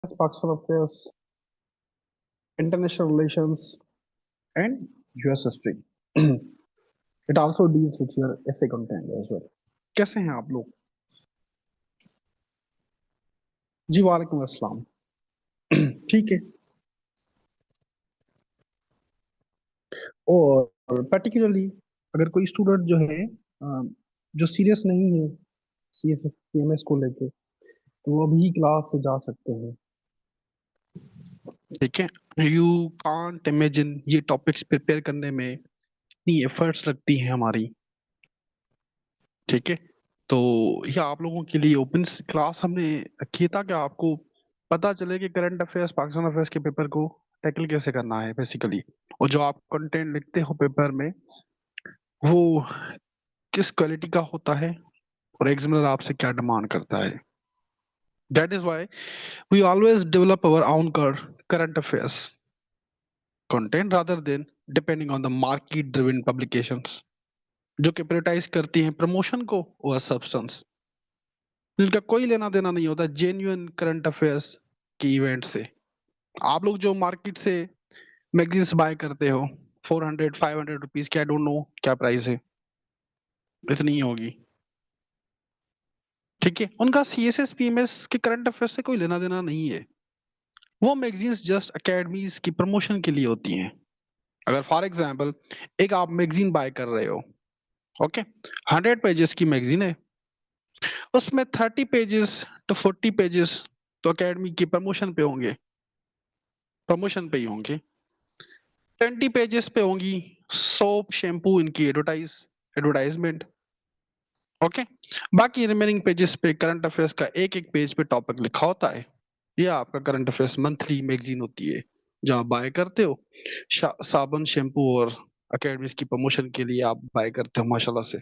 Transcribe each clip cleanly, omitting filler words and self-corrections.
Pakistan affairs, international relations, and US history. It also deals with your essay content as well. कैसे हैं आप लोग? जी वालेकुम अस्सलाम। ठीक है। और पर्टिकुलरली अगर कोई स्टूडेंट जो है जो सीरियस नहीं है सीएस पीएमएस को लेके, तो वो अभी क्लास से जा सकते हैं। ठीक है। यू कांट इमेजिन ये टॉपिक्स प्रिपेयर करने में इतनी एफर्ट्स लगती हैं हमारी। ठीक है। तो ये आप लोगों के लिए ओपन क्लास हमने रखी था कि आपको पता चले कि करंट अफेयर्स पाकिस्तान अफेयर्स के पेपर को टैकल कैसे करना है बेसिकली, और जो आप कंटेंट लिखते हो पेपर में वो किस क्वालिटी का होता है और एग्जामिनर आपसे क्या डिमांड करता है। That is why we always develop our own current affairs content rather than depending on the market driven publications, जो कि प्रायोरिटाइज करती हैं प्रमोशन को और सब्सटेंस, जिनका कोई लेना देना नहीं होता जेन्युइन करंट अफेयर्स की इवेंट से। आप लोग जो मार्केट से मैगजीन्स बाय करते हो 400-500 रुपीज की, आई डोंट नो क्या प्राइस है, इतनी ही होगी। ठीक है। उनका सीएसएस पीएमएस के करंट अफेयर्स से कोई लेना देना नहीं है। वो मैगजीन्स जस्ट अकेडमीज की प्रमोशन के लिए होती हैं। अगर फॉर एग्जाम्पल एक आप मैगजीन बाय कर रहे हो, ओके, 100 पेजेस की मैगजीन है, उसमें 30 पेजेस to 40 पेजेस तो अकेडमी की प्रमोशन पे होंगे, प्रमोशन पे ही होंगे। 20 पेजेस पे होंगी सोप शैम्पू इनकी एडवर्टाइजमेंट, ओके। बाकी रिमेनिंग पेजेस पे करंट अफेयर्स का एक एक पेज पे टॉपिक लिखा होता है। ये आपका करंट अफेयर्स मंथली मैगजीन होती है, जहाँ बाय करते हो साबुन शैम्पू और अकेडमीज की प्रमोशन के लिए आप बाय करते हो माशाल्लाह से,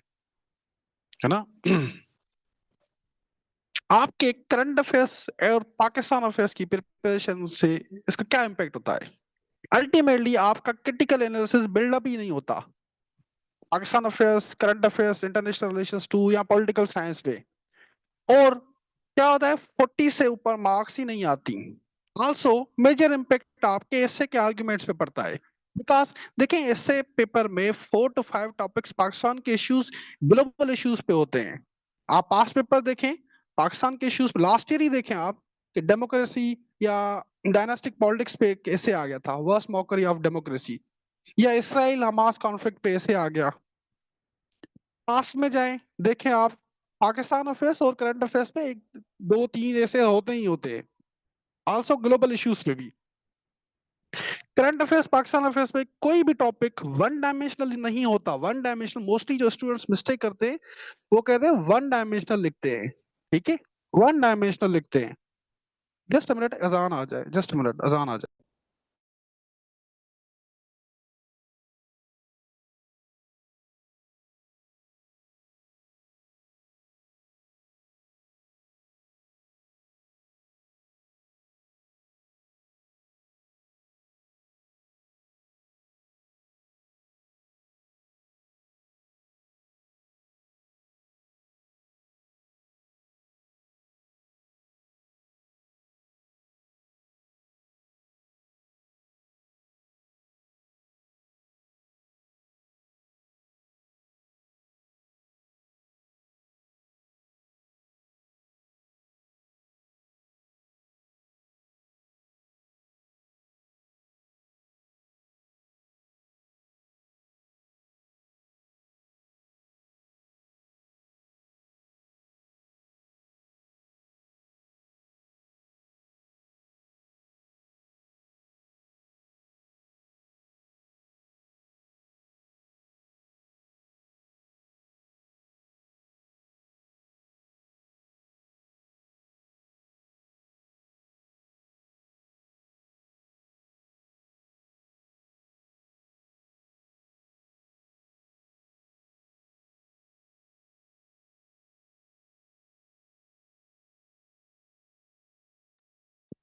है ना। आपके करंट अफेयर्स और पाकिस्तान अफेयर्स की प्रिपरेशन से इसका क्या इम्पैक्ट होता है? अल्टीमेटली आपका क्रिटिकल एनालिसिस बिल्डअप ही नहीं होता Pakistan affairs, current affairs, international relations to या पॉलिटिकल साइंस पे। और क्या होता है, 40 से ऊपर मार्क्स ही नहीं आती। ऑल्सो मेजर इम्पैक्ट आपके एस्से के आर्ग्यूमेंट्स पे पड़ता है, बिकॉज देखें एस्से पेपर में 4 to 5 टॉपिक्स पाकिस्तान के इश्यूज, ग्लोबल इश्यूज पे होते हैं। आप पास पेपर देखें पाकिस्तान के इश्यूज, लास्ट ईयर ही देखें आप कि डेमोक्रेसी या डायनास्टिक पॉलिटिक्स पे कैसे आ गया था, वर्स्ट मॉकरी ऑफ डेमोक्रेसी, या इसराइल हमास कॉन्फ्लिक्ट पे ऐसे आ गया। पास में जाएं देखें आप, पाकिस्तान अफेयर्स और करंट अफेयर्स पे एक दो तीन ऐसे होते ही होते हैं। आल्सो ग्लोबल इश्यूज पे भी करंट अफेयर्स, पाकिस्तान अफेयर्स में कोई भी टॉपिक वन डायमेंशनल नहीं होता। वन डायमेंशनल मोस्टली जो स्टूडेंट्स मिस्टेक करते हैं वो कहते हैं वन डायमेंशनल लिखते हैं। ठीक है, वन डायमेंशनल लिखते हैं। जस्ट अ मिनट, अजान आ जाए, जस्ट अ मिनट, अजान आ जाए।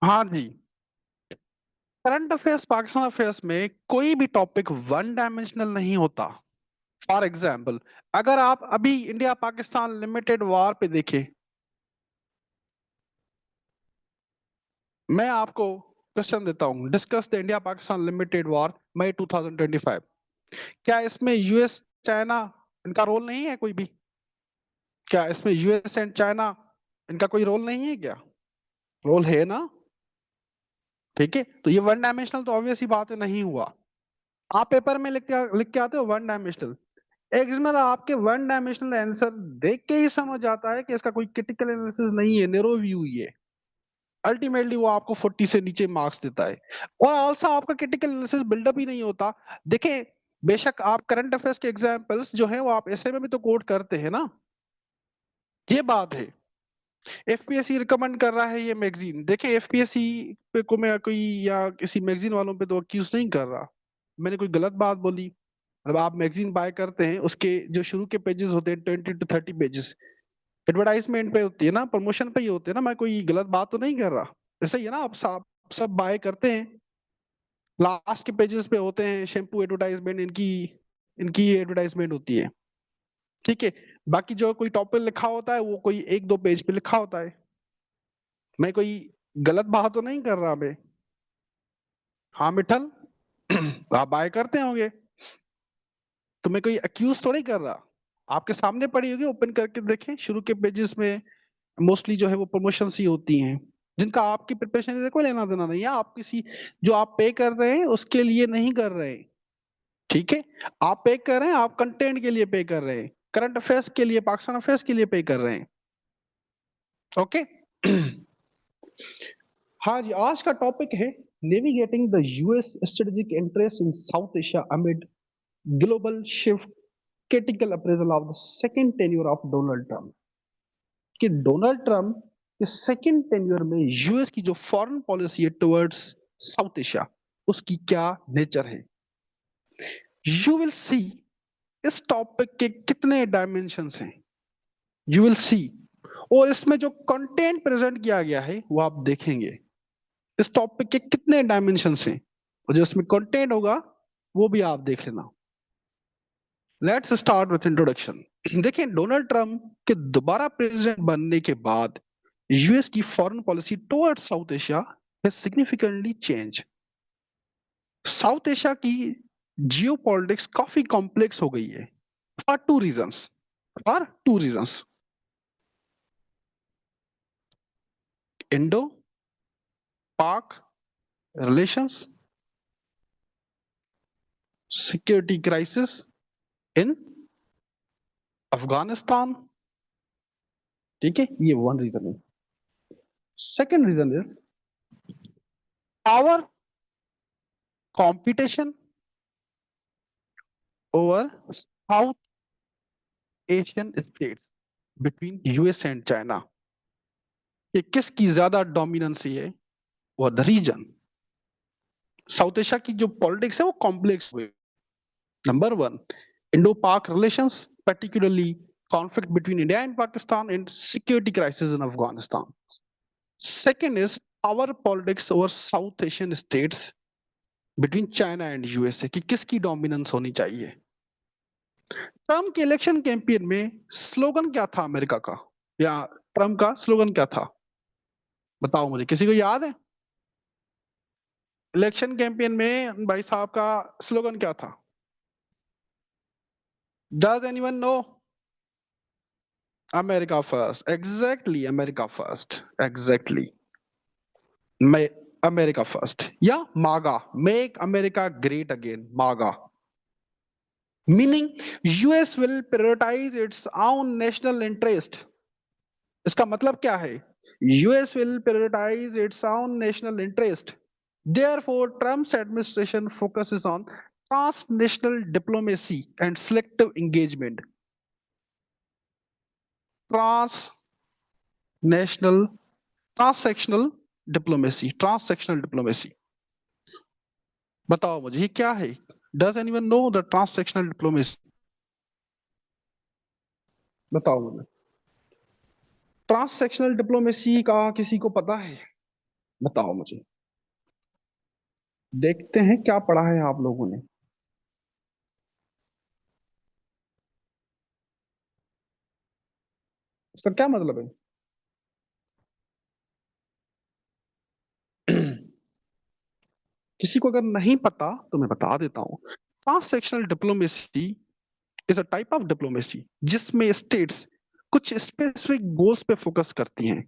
हाँ जी, करंट अफेयर्स पाकिस्तान अफेयर्स में कोई भी टॉपिक वन डायमेंशनल नहीं होता। फॉर एग्जाम्पल अगर आप अभी इंडिया पाकिस्तान लिमिटेड वॉर पे देखें, मैं आपको क्वेश्चन देता हूं, discuss the India Pakistan limited war May 2025। क्या इसमें यूएस चाइना इनका रोल नहीं है कोई भी? क्या इसमें यूएस एंड चाइना इनका कोई रोल नहीं है क्या? रोल है ना? ठीक है, तो ये वन डायमेंशनल तो ऑब्वियस ही बात है, नहीं हुआ। आप पेपर में लिख के आते हो वन डायमेंशनल, एक्समर आपके वन डायमेंशनल आंसर देख के ही समझ आता है कि इसका कोई क्रिटिकल एनालिसिस नहीं है, नेरो व्यू ही है। अल्टीमेटली वो आपको 40 से नीचे मार्क्स देता है, और आल्सो आपका क्रिटिकल एनालिसिस बिल्डअप ही नहीं होता। देखें, बेशक आप करंट अफेयर्स के एग्जांपल्स जो है वो आप ऐसे में भी तो कोट करते हैं ना, ये बात है। एफपीएससी रिकमेंड कर रहा है ये मैगजीन, देखें एफपीएससी पे को मैं कोई या किसी मैगजीन वालों पे तो अक्यूज नहीं कर रहा, मैंने कोई गलत बात बोली। मतलब आप मैगजीन बाय करते हैं, उसके जो शुरू के पेजेस होते हैं 20 to 30 पेजेस एडवर्टाइजमेंट पे होती है ना, प्रमोशन पे ही होते हैं ना, मैं कोई गलत बात तो नहीं कर रहा। ऐसा ही है ना, आप सब बाय करते हैं, लास्ट के पेजेस पे होते हैं शैम्पू एडवर्टाइजमेंट, इनकी इनकी एडवर्टाइजमेंट होती है। ठीक है, बाकी जो कोई टॉपिक लिखा होता है वो कोई एक दो पेज पे लिखा होता है। मैं कोई गलत बात तो नहीं कर रहा मैं। हाँ मिठल, आप बाय करते होंगे, तो मैं कोई अक्यूज तो नहीं कर रहा। आपके सामने पड़ी होगी, ओपन करके देखें, शुरू के पेजेस में मोस्टली जो है वो प्रमोशन ही होती हैं, जिनका आपकी प्रिपरेशन से कोई लेना देना नहीं है। आप किसी जो आप पे कर रहे हैं उसके लिए नहीं कर रहे हैं। ठीक है, आप पे कर रहे हैं, आप कंटेंट के लिए पे कर रहे हैं, करंट अफेयर्स के लिए, पाकिस्तान अफेयर्स के लिए पे कर रहे हैं। ओके। हाँ जी, आज का टॉपिक है navigating the US strategic interest in South Asia amid global shift, critical appraisal of the second tenure of Donald Trump. कि डोनाल्ड ट्रम्प के सेकंड टेन्योर में यूएस की जो फॉरेन पॉलिसी है टुवर्ड्स साउथ एशिया, उसकी क्या nature है, you will see. इस टॉपिक के कितने डायमेंशंस हैं, यू विल सी। और इसमें जो कंटेंट प्रेजेंट किया गया है वो आप देखेंगे, इस टॉपिक के कितने डायमेंशंस हैं, और जो इसमें कंटेंट होगा वो भी आप देख लेना। Let's start with introduction. देखिए, डोनाल्ड ट्रंप के दोबारा प्रेसिडेंट बनने के बाद यूएस की foreign policy towards South Asia has significantly change. South Asia की जियोपॉलिटिक्स काफी कॉम्प्लेक्स हो गई है, for two reasons, for two reasons. Indo Pak relations, security crisis in Afghanistan. ठीक है, ये वन रीजन है। Second reason is power competition over South Asian states between US and China. ये किसकी ज्यादा डोमिनेंसी है, वो द रीजन। साउथ एशिया की जो पॉलिटिक्स है वो कॉम्प्लेक्स हुई। Number one, Indo Pak relations, particularly conflict between India and Pakistan and security crisis in Afghanistan. Second is power politics over South Asian states between China and USA, कि किसकी dominance होनी चाहिए। Trump के election campaign में slogan क्या था America का, या ट्रम्प का स्लोगन क्या था, बताओ मुझे, किसी को याद है? इलेक्शन कैंपेन में भाई साहब का स्लोगन क्या था? Does anyone know? America first, exactly, America first, exactly. America first, या MAGA, make America great again, MAGA, meaning US will prioritise its own national interest. इसका मतलब क्या है? US will prioritise its own national interest, therefore Trump's administration focuses on transnational diplomacy and selective engagement. Transnational, transactional diplomacy, transactional diplomacy, बताओ मुझे ये क्या है? Does anyone know the transactional diplomacy? बताओ मुझे, ट्रांससेक्शनल डिप्लोमेसी का किसी को पता है? बताओ मुझे, देखते हैं क्या पढ़ा है आप लोगों ने। इसका क्या मतलब है? किसी को अगर नहीं पता तो मैं बता देता हूँ। Transactional diplomacy is a type of diplomacy जिसमें स्टेट्स कुछ स्पेसिफिक गोल्स पे फोकस करती हैं।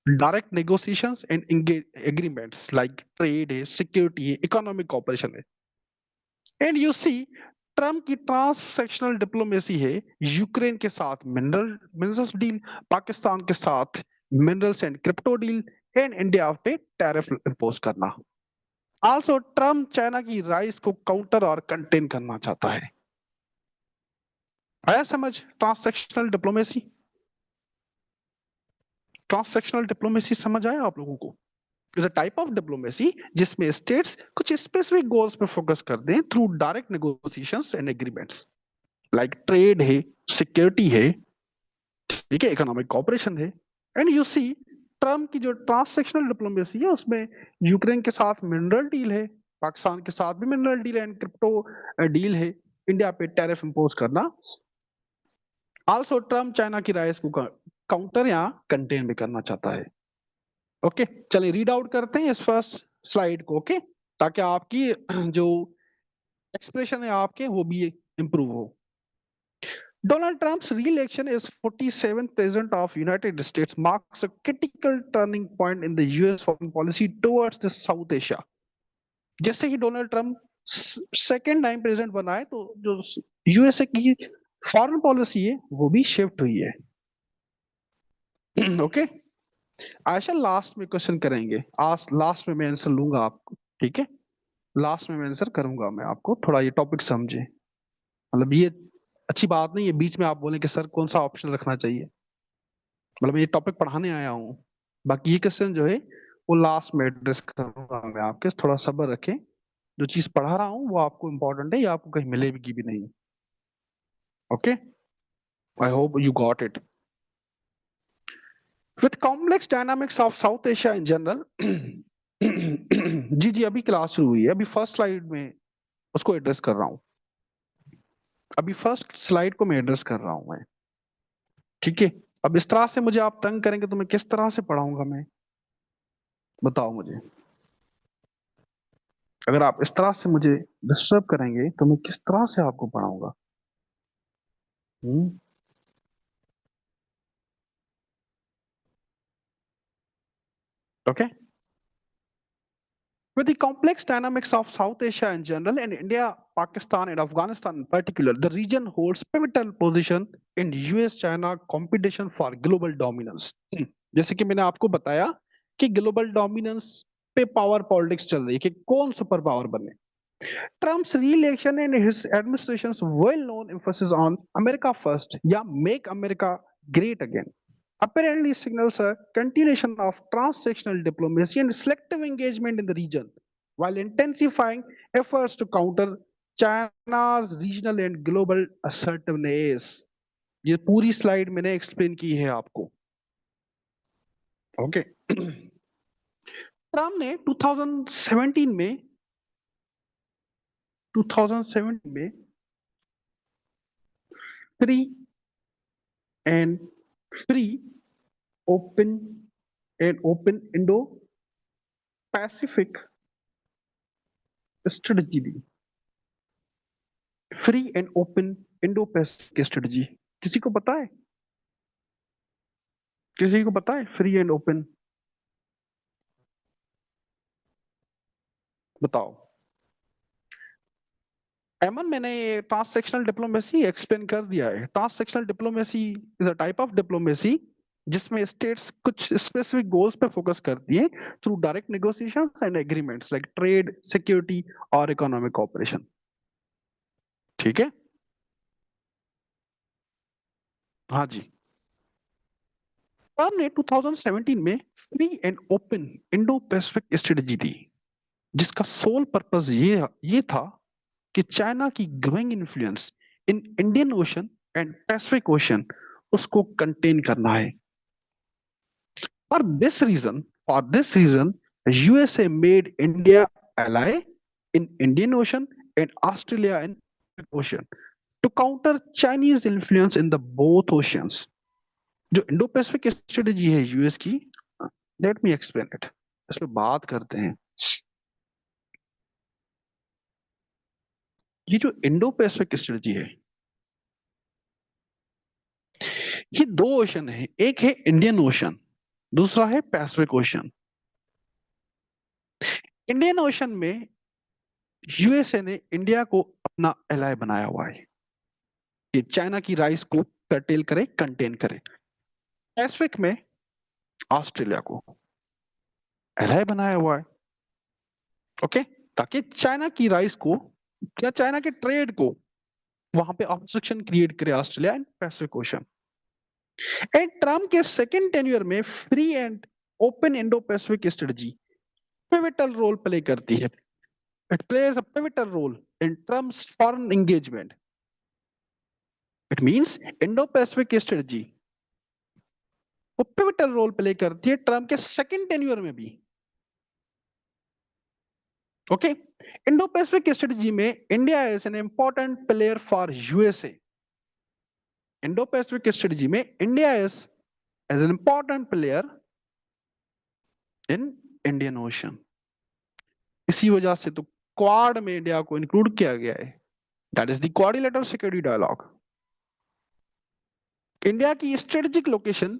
Direct negotiations and agreements like trade है, सिक्योरिटी है, इकोनॉमिक कॉपरेशन है। एंड यू सी ट्रम्प की ट्रांससेक्शनल डिप्लोमेसी है यूक्रेन के साथ मिनरल्स डील, पाकिस्तान के साथ minerals and crypto deal, and India पे टैरिफ इंपोज करना। आल्सो ट्रम्प चाइना की राइस को काउंटर और कंटेन करना चाहता है। आया समझ? ट्रांससेक्शनल डिप्लोमेसी, ट्रांससेक्शनल डिप्लोमेसी समझ आया आप लोगों को? Is a type of diplomacy जिसमें स्टेट्स कुछ स्पेसिफिक गोल्स पे फोकस करते हैं through direct negotiations and agreements like trade है, सिक्योरिटी है, ठीक है, इकोनॉमिक कॉपरेशन है। एंड यू सी ट्रम्प की जो ट्रांससेक्शनल डिप्लोमेसी है उसमें यूक्रेन के साथ मिनरल डील है, पाकिस्तान के साथ भी mineral deal and crypto deal है, इंडिया पे टैरिफ इंपोज करना। आल्सो ट्रम्प चाइना की राइस को काउंटर या कंटेन भी करना चाहता है। ओके, चलिए रीड आउट करते हैं इस फर्स्ट स्लाइड को। ओके, ताकि आपकी जो एक्सप्रेशन है आपके वो भी इंप्रूव हो। Donald Trump's re-election as 47th president of United States marks a critical turning point in the US foreign policy towards the South Asia. जैसे ही Donald Trump second time president बना है तो जो यूएसए की फॉरेन पॉलिसी है वो भी शिफ्ट हुई है। ओके, आयशा लास्ट में क्वेश्चन करेंगे, आज लास्ट में मैं आंसर लूंगा आपको, ठीक है? लास्ट में मैं आंसर करूंगा मैं आपको, थोड़ा ये टॉपिक समझे। मतलब ये अच्छी बात नहीं है बीच में आप बोले कि सर कौन सा ऑप्शन रखना चाहिए। मतलब मैं ये टॉपिक पढ़ाने आया हूँ, बाकी ये क्वेश्चन जो है वो लास्ट में एड्रेस करूंगा मैं आपके, थोड़ा सब्र रखें। जो चीज पढ़ा रहा हूँ वो आपको इम्पोर्टेंट है, ये आपको कहीं मिलेगी भी नहीं। Okay, I hope you got it. With complex dynamics of South Asia in general जी जी, अभी क्लास शुरू हुई है, अभी फर्स्ट स्लाइड में उसको एड्रेस कर रहा हूँ, अभी फर्स्ट स्लाइड को मैं एड्रेस कर रहा हूँ मैं, ठीक है? अब इस तरह से मुझे आप तंग करेंगे तो मैं किस तरह से पढ़ाऊंगा मैं, बताओ मुझे। अगर आप इस तरह से मुझे डिस्टर्ब करेंगे तो मैं किस तरह से आपको पढ़ाऊंगा? Okay, with the complex dynamics of South Asia in general and India, Pakistan and Afghanistan in particular, the region holds pivotal position in US-China competition for global dominance. जैसे कि मैंने आपको बताया कि ग्लोबल डोमिनेंस पे पावर पॉलिटिक्स चल रही है कि कौन सुपर पावर बने। Trump's re-election and his administration's well-known emphasis on America first, yeah, make America great again, apparently signals a continuation of trans-sectional diplomacy and selective engagement in the region, while intensifying efforts to counter China's regional and global assertiveness. ये पूरी slide मैंने explain की है आपको। Okay, Trump ने 2017 में free and free open and open Indo Pacific strategy the. Free and open Indo Pacific strategy किसी को पता है? किसी को पता है फ्री एंड ओपन? बताओ। एमन, मैंने ट्रांससेक्शनल डिप्लोमेसी एक्सप्लेन कर दिया है। Transactional diplomacy is a type of diplomacy जिसमें स्टेट्स कुछ स्पेसिफिक गोल्स पे फोकस करती हैं through direct negotiation and agreements like trade, security और इकोनॉमिक कॉपरेशन, ठीक है? हाँ जी, ट्रम्प ने 2017 में free and open Indo Pacific strategy दी जिसका सोल पर्पस ये था कि चाइना की growing influence in Indian ocean and Pacific ocean उसको कंटेन करना है। For this reason, USA made India ally in Indian Ocean and Australia in Pacific Ocean to counter Chinese influence in the both oceans. जो Indo Pacific strategy है US की, let me explain it, इस पे बात करते हैं। ये जो इंडो पैसिफिक स्ट्रेटजी है, ये दो ओशन है, एक है इंडियन ओशन, दूसरा है पैसिफिक ओशन। इंडियन ओशन में यूएसए ने इंडिया को अपना एलाय बनाया हुआ है कि चाइना की राइस को कर्टेल करे, कंटेन करे। पैसिफिक में ऑस्ट्रेलिया को एलाय बनाया हुआ है, ओके, ताकि चाइना की राइस को या चाइना के ट्रेड को वहां पे ऑब्स्ट्रक्शन क्रिएट करे Australia and Pacific Ocean. And Trump के सेकेंड टेन्यूर में free and open Indo Pacific strategy pivotal role play करती है। It plays a pivotal role in Trump's foreign engagement. It means Indo Pacific strategy वो pivotal role play करती है Trump के second tenure में भी, okay. Indo Pacific strategy में India is an important player for USA. Indo Pacific strategy में India is as an important player in Indian Ocean. इसी वजह से तो क्वाड में इंडिया को इंक्लूड किया गया है, that is the quadrilateral security dialogue. India की strategic location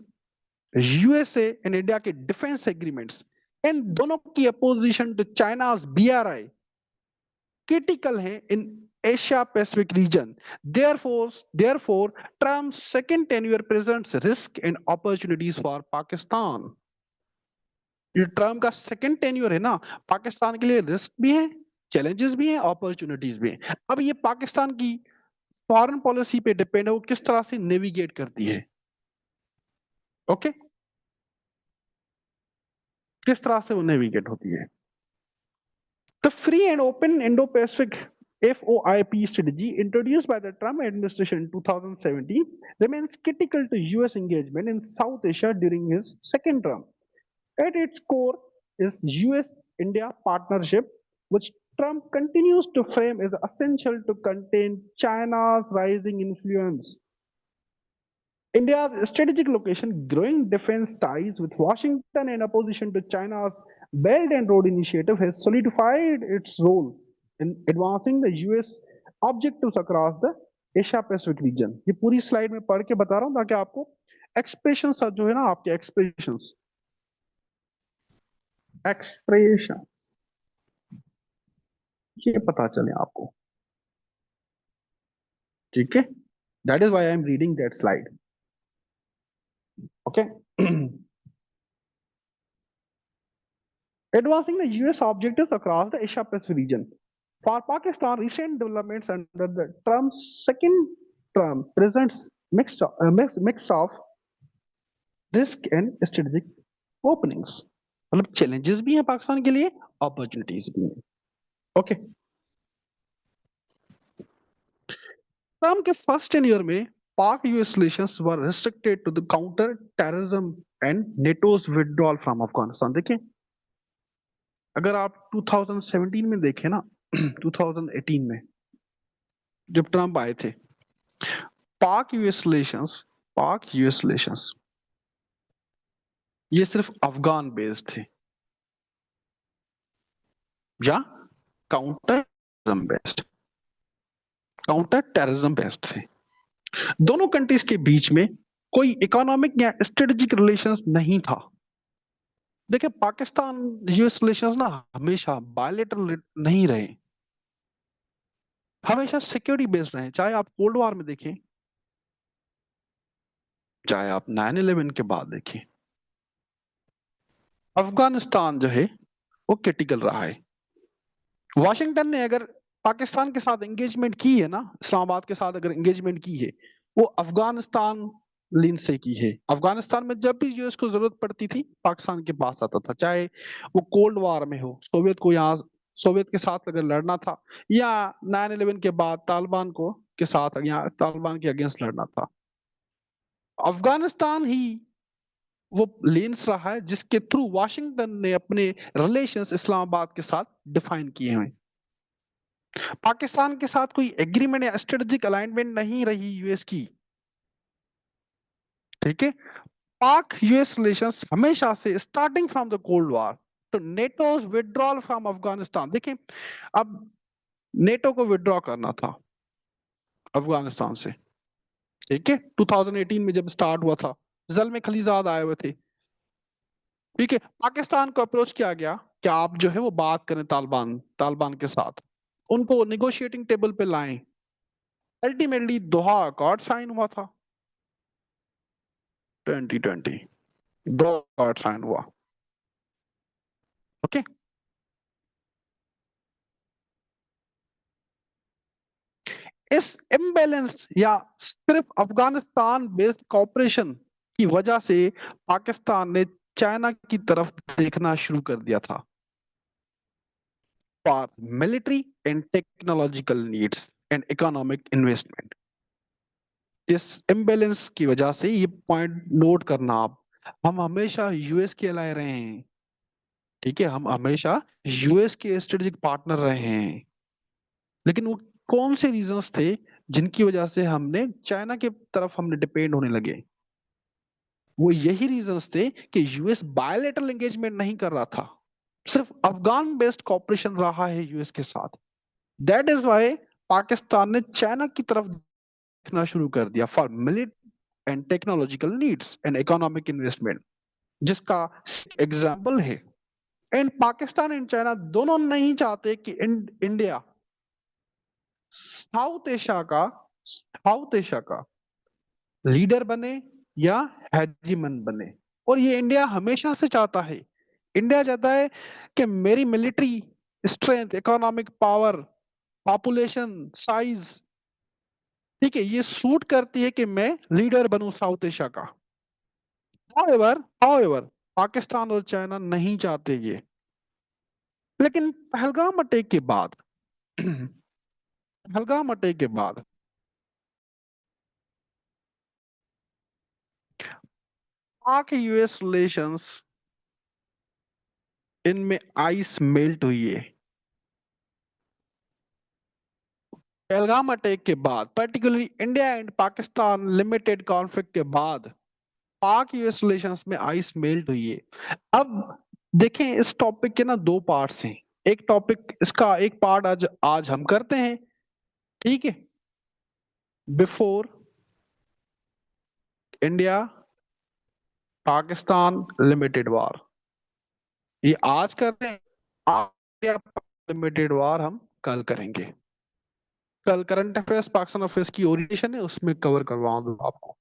USA and India के डिफेंस एग्रीमेंट्स, इन दोनों की opposition to China's BRI critical है in Asia Pacific region. Therefore, Trump's second tenure presents risk and opportunities for Pakistan. ये Trump का second tenure है ना, पाकिस्तान के लिए रिस्क भी है, चैलेंजेस भी हैं, अपॉर्चुनिटीज भी हैं। अब ये पाकिस्तान की फॉरेन पॉलिसी पे डिपेंड है, वो किस तरह से नेविगेट करती है, ओके, किस तरह से वो नेविगेट होती है। The free and open Indo-Pacific FOIP strategy introduced by the Trump administration in 2017 remains critical to US engagement in South Asia during his second term. At its core is US-India partnership, which Trump continues to frame as essential to contain China's rising influence. India's strategic location, growing defense ties with Washington in opposition to China's Belt and Road Initiative has solidified its role in advancing the US objectives across the Asia Pacific region. ये पूरी slide में पढ़ के बता रहा हूं ताकि आपको एक्सप्रेशंस जो है ना, आपके एक्सप्रेशंस एक्सप्रेशन ये पता चले आपको, ठीक है। That is why I am reading that slide, okay. Advancing the US objectives across the Asia Pacific region. For Pakistan, recent developments under the Trump's second term presents mix of risk and strategic openings. मतलब challenges भी हैं पाकिस्तान के लिए, opportunities भी हैं, okay. Trump के first tenure में Pak US relations were restricted to the counter terrorism and NATO's withdrawal from Afghanistan. देखिए, अगर आप 2017 में देखें ना, 2018 में जब ट्रम्प आए थे, पाक यूएस रिलेशंस ये सिर्फ अफगान बेस्ड थे या काउंटर टेररिज्म बेस्ड थे। दोनों कंट्रीज के बीच में कोई इकोनॉमिक या स्ट्रेटेजिक रिलेशंस नहीं था। देखिए, पाकिस्तान यूएस रिलेशंस ना हमेशा बायलैटरल नहीं रहे, हमेशा सिक्योरिटी बेस्ड रहे। चाहे आप कोल्ड वॉर में देखें, चाहे आप 9/11 के बाद देखें, अफगानिस्तान जो है वो क्रिटिकल रहा है। वाशिंगटन ने अगर पाकिस्तान के साथ एंगेजमेंट की है ना, इस्लामाबाद के साथ अगर एंगेजमेंट की है, वो अफगानिस्तान लीन से की है। अफगानिस्तान में जब भी यूएस को जरूरत पड़ती थी, पाकिस्तान के पास आता था, चाहे वो कोल्ड वॉर में हो, सोवियत के साथ अगर लड़ना था, या 9/11 के बाद तालिबान को के साथ या तालिबान के अगेंस्ट लड़ना था, अफगानिस्तान ही वो लेंस रहा है जिसके थ्रू वाशिंगटन ने अपने रिलेशंस इस्लामाबाद के साथ डिफाइन किए हैं। पाकिस्तान के साथ कोई एग्रीमेंट या स्ट्रेटेजिक अलाइनमेंट नहीं रही यूएस की, ठीक है। पाक यूएस रिलेशंस हमेशा से starting from the cold war to NATO's withdrawal from Afghanistan. देखिए, अब नेटो को विड्रॉ करना था अफगानिस्तान से। ठीक है, 2018 में जब स्टार्ट हुआ था, जल्द में खलीजाद आए हुए थे। ठीक है, पाकिस्तान को अप्रोच किया गया कि आप जो है वो बात करें तालिबान तालिबान के साथ, उनको निगोशिएटिंग टेबल पे लाएं। अल्टीमेटली दोहा अकॉर्ड साइन हुआ था 2020, दोहा अकॉर्ड साइन हुआ। ओके, इस इम्बैलेंस या सिर्फ अफगानिस्तान बेस्ड कॉपरेशन की वजह से पाकिस्तान ने चाइना की तरफ देखना शुरू कर दिया था for military and technological needs and economic investment. इस इम्बैलेंस की वजह से, ये पॉइंट नोट करना आप, हम हमेशा यूएस के अलाए रहे हैं। ठीक है, हम हमेशा यूएस के स्ट्रेटेजिक पार्टनर रहे हैं, लेकिन वो कौन से रीजंस थे जिनकी वजह से हमने चाइना के तरफ हमने डिपेंड होने लगे? वो यही रीजंस थे कि यूएस बायलैटरल एंगेजमेंट नहीं कर रहा था, सिर्फ अफगान बेस्ड कॉपरेशन रहा है यूएस के साथ। दैट इज वाई पाकिस्तान ने चाइना की तरफ देखना शुरू कर दिया for military and technological needs and economic investment, जिसका एग्जाम्पल है। एंड पाकिस्तान एंड चाइना दोनों नहीं चाहते कि इंडिया साउथ एशिया का लीडर बने या हेजीमन बने। और ये इंडिया हमेशा से चाहता है। इंडिया चाहता है कि मेरी military strength, economic power, population size, ठीक है, ये सूट करती है कि मैं लीडर बनूं साउथ एशिया का। हाउएवर पाकिस्तान और चाइना नहीं चाहते ये। लेकिन पहलगाम अटैक के बाद पहलगाम अटैक के बाद पाक यूएस रिलेशंस, इनमें आइस मेल्ट हुई है। पहलगाम अटैक के बाद, particularly India and Pakistan limited conflict के बाद, पाक यूएस रिलेशंस में आइस मेल्ट हुई है। अब देखें, इस टॉपिक के ना दो पार्ट्स हैं। एक टॉपिक, इसका एक पार्ट आज आज हम करते हैं। ठीक है, बिफोर इंडिया पाकिस्तान लिमिटेड वार, ये आज करते हैं। इंडिया लिमिटेड वार हम कल करेंगे। कल करंट अफेयर्स पाकिस्तान अफेयर्स की ओरिएंटेशन है, उसमें कवर करवाऊंगा आपको।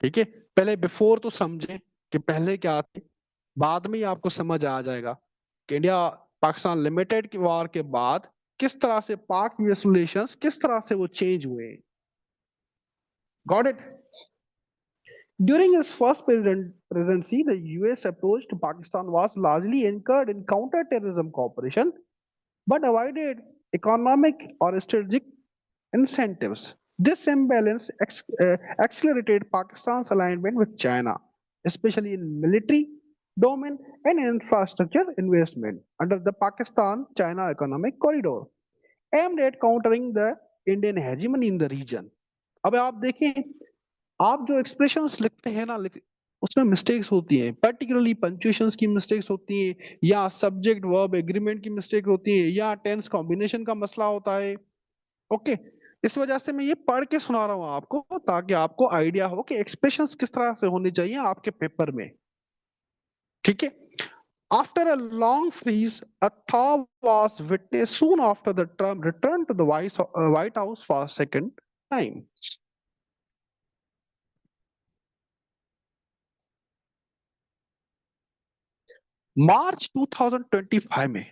ठीक है, पहले बिफोर तो समझें कि पहले क्या थी, बाद में ही आपको समझ आ जाएगा कि इंडिया पाकिस्तान लिमिटेड की वार के बाद किस तरह से पाक यूएस रिलेशंस किस तरह से वो चेंज हुए। Got it? During his first presidency, the US approach to Pakistan was largely anchored in counter-terrorism cooperation, but avoided economic or strategic incentives. This imbalance accelerated Pakistan's alignment with China, especially in military domain and infrastructure investment under the Pakistan-China Economic Corridor, aimed at countering the Indian hegemony in the region. अब आप देखें, आप जो expressions लिखते हैं ना, उसमें mistakes होती हैं, पर्टिकुलरली पंक्चुएशंस की मिस्टेक्स होती हैं, या सब्जेक्ट वर्ब एग्रीमेंट की मिस्टेक होती है, या टेंस कॉम्बिनेशन का मसला होता है। ओके, इस वजह से मैं ये पढ़ के सुना रहा हूं आपको, ताकि आपको आइडिया हो कि एक्सप्रेशंस किस तरह से होने चाहिए आपके पेपर में। ठीक है, after a long freeze, a thaw was witnessed soon after the Trump returned to the White House for a second time. मार्च 2025 में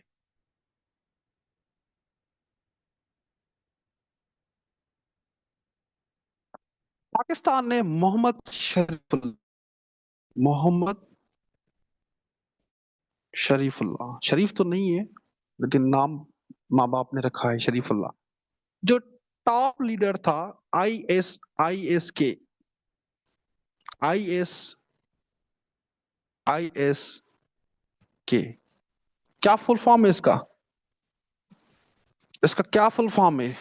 पाकिस्तान ने मोहम्मद शरीफुल्लाह, शरीफ तो नहीं है लेकिन नाम माँ बाप ने रखा है शरीफुल्लाह, जो टॉप लीडर था आईएस के आईएस आईएस के, क्या फुल फॉर्म है इसका? इसका क्या फुल फॉर्म है?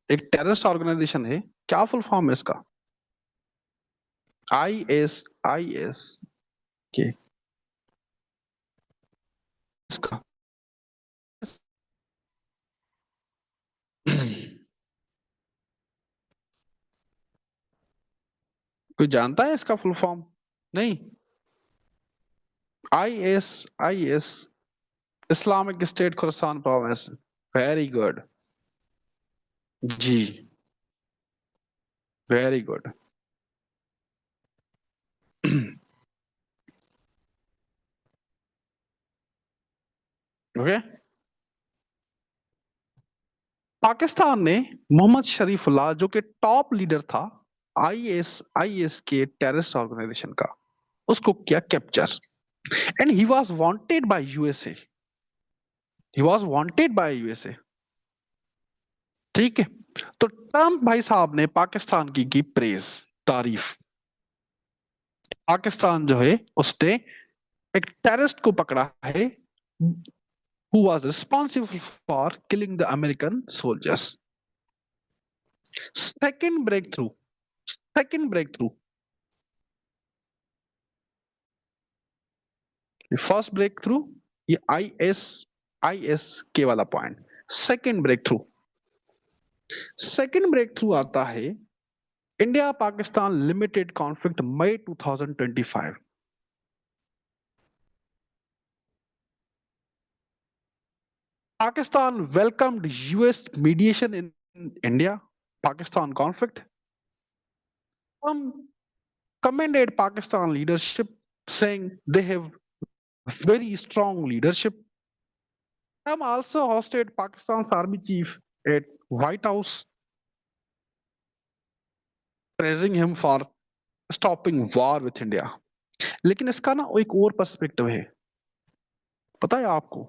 एक टेररिस्ट ऑर्गेनाइजेशन है, क्या फुल फॉर्म है इसका? आईएस के, इसका कोई जानता है इसका फुल फॉर्म? नहीं। IS Islamic state Khorasan province. Very good. जी, वेरी गुड। ओके। पाकिस्तान ने मोहम्मद शरीफुल्लाह जो कि टॉप लीडर था आईएस के टेररिस्ट ऑर्गेनाइजेशन का, उसको किया capture. And he was wanted by USA. He was wanted by USA. ठीक है। तो ट्रम्प भाई साहब ने पाकिस्तान की प्रेज, तारीफ। पाकिस्तान जो है उसने एक टेररिस्ट को पकड़ा है who was responsible for killing the American soldiers. Second breakthrough. Second breakthrough. First breakthrough ये आईएस के वाला point. Second breakthrough. Second breakthrough आता है India Pakistan limited conflict May 2025। Pakistan welcomed US mediation in India Pakistan conflict. Some commended Pakistan leadership, saying they have very strong leadership. Some also hosted Pakistan's army chief at White House, praising him for stopping war with India. लेकिन इसका ना एक और perspective है, पता है आपको?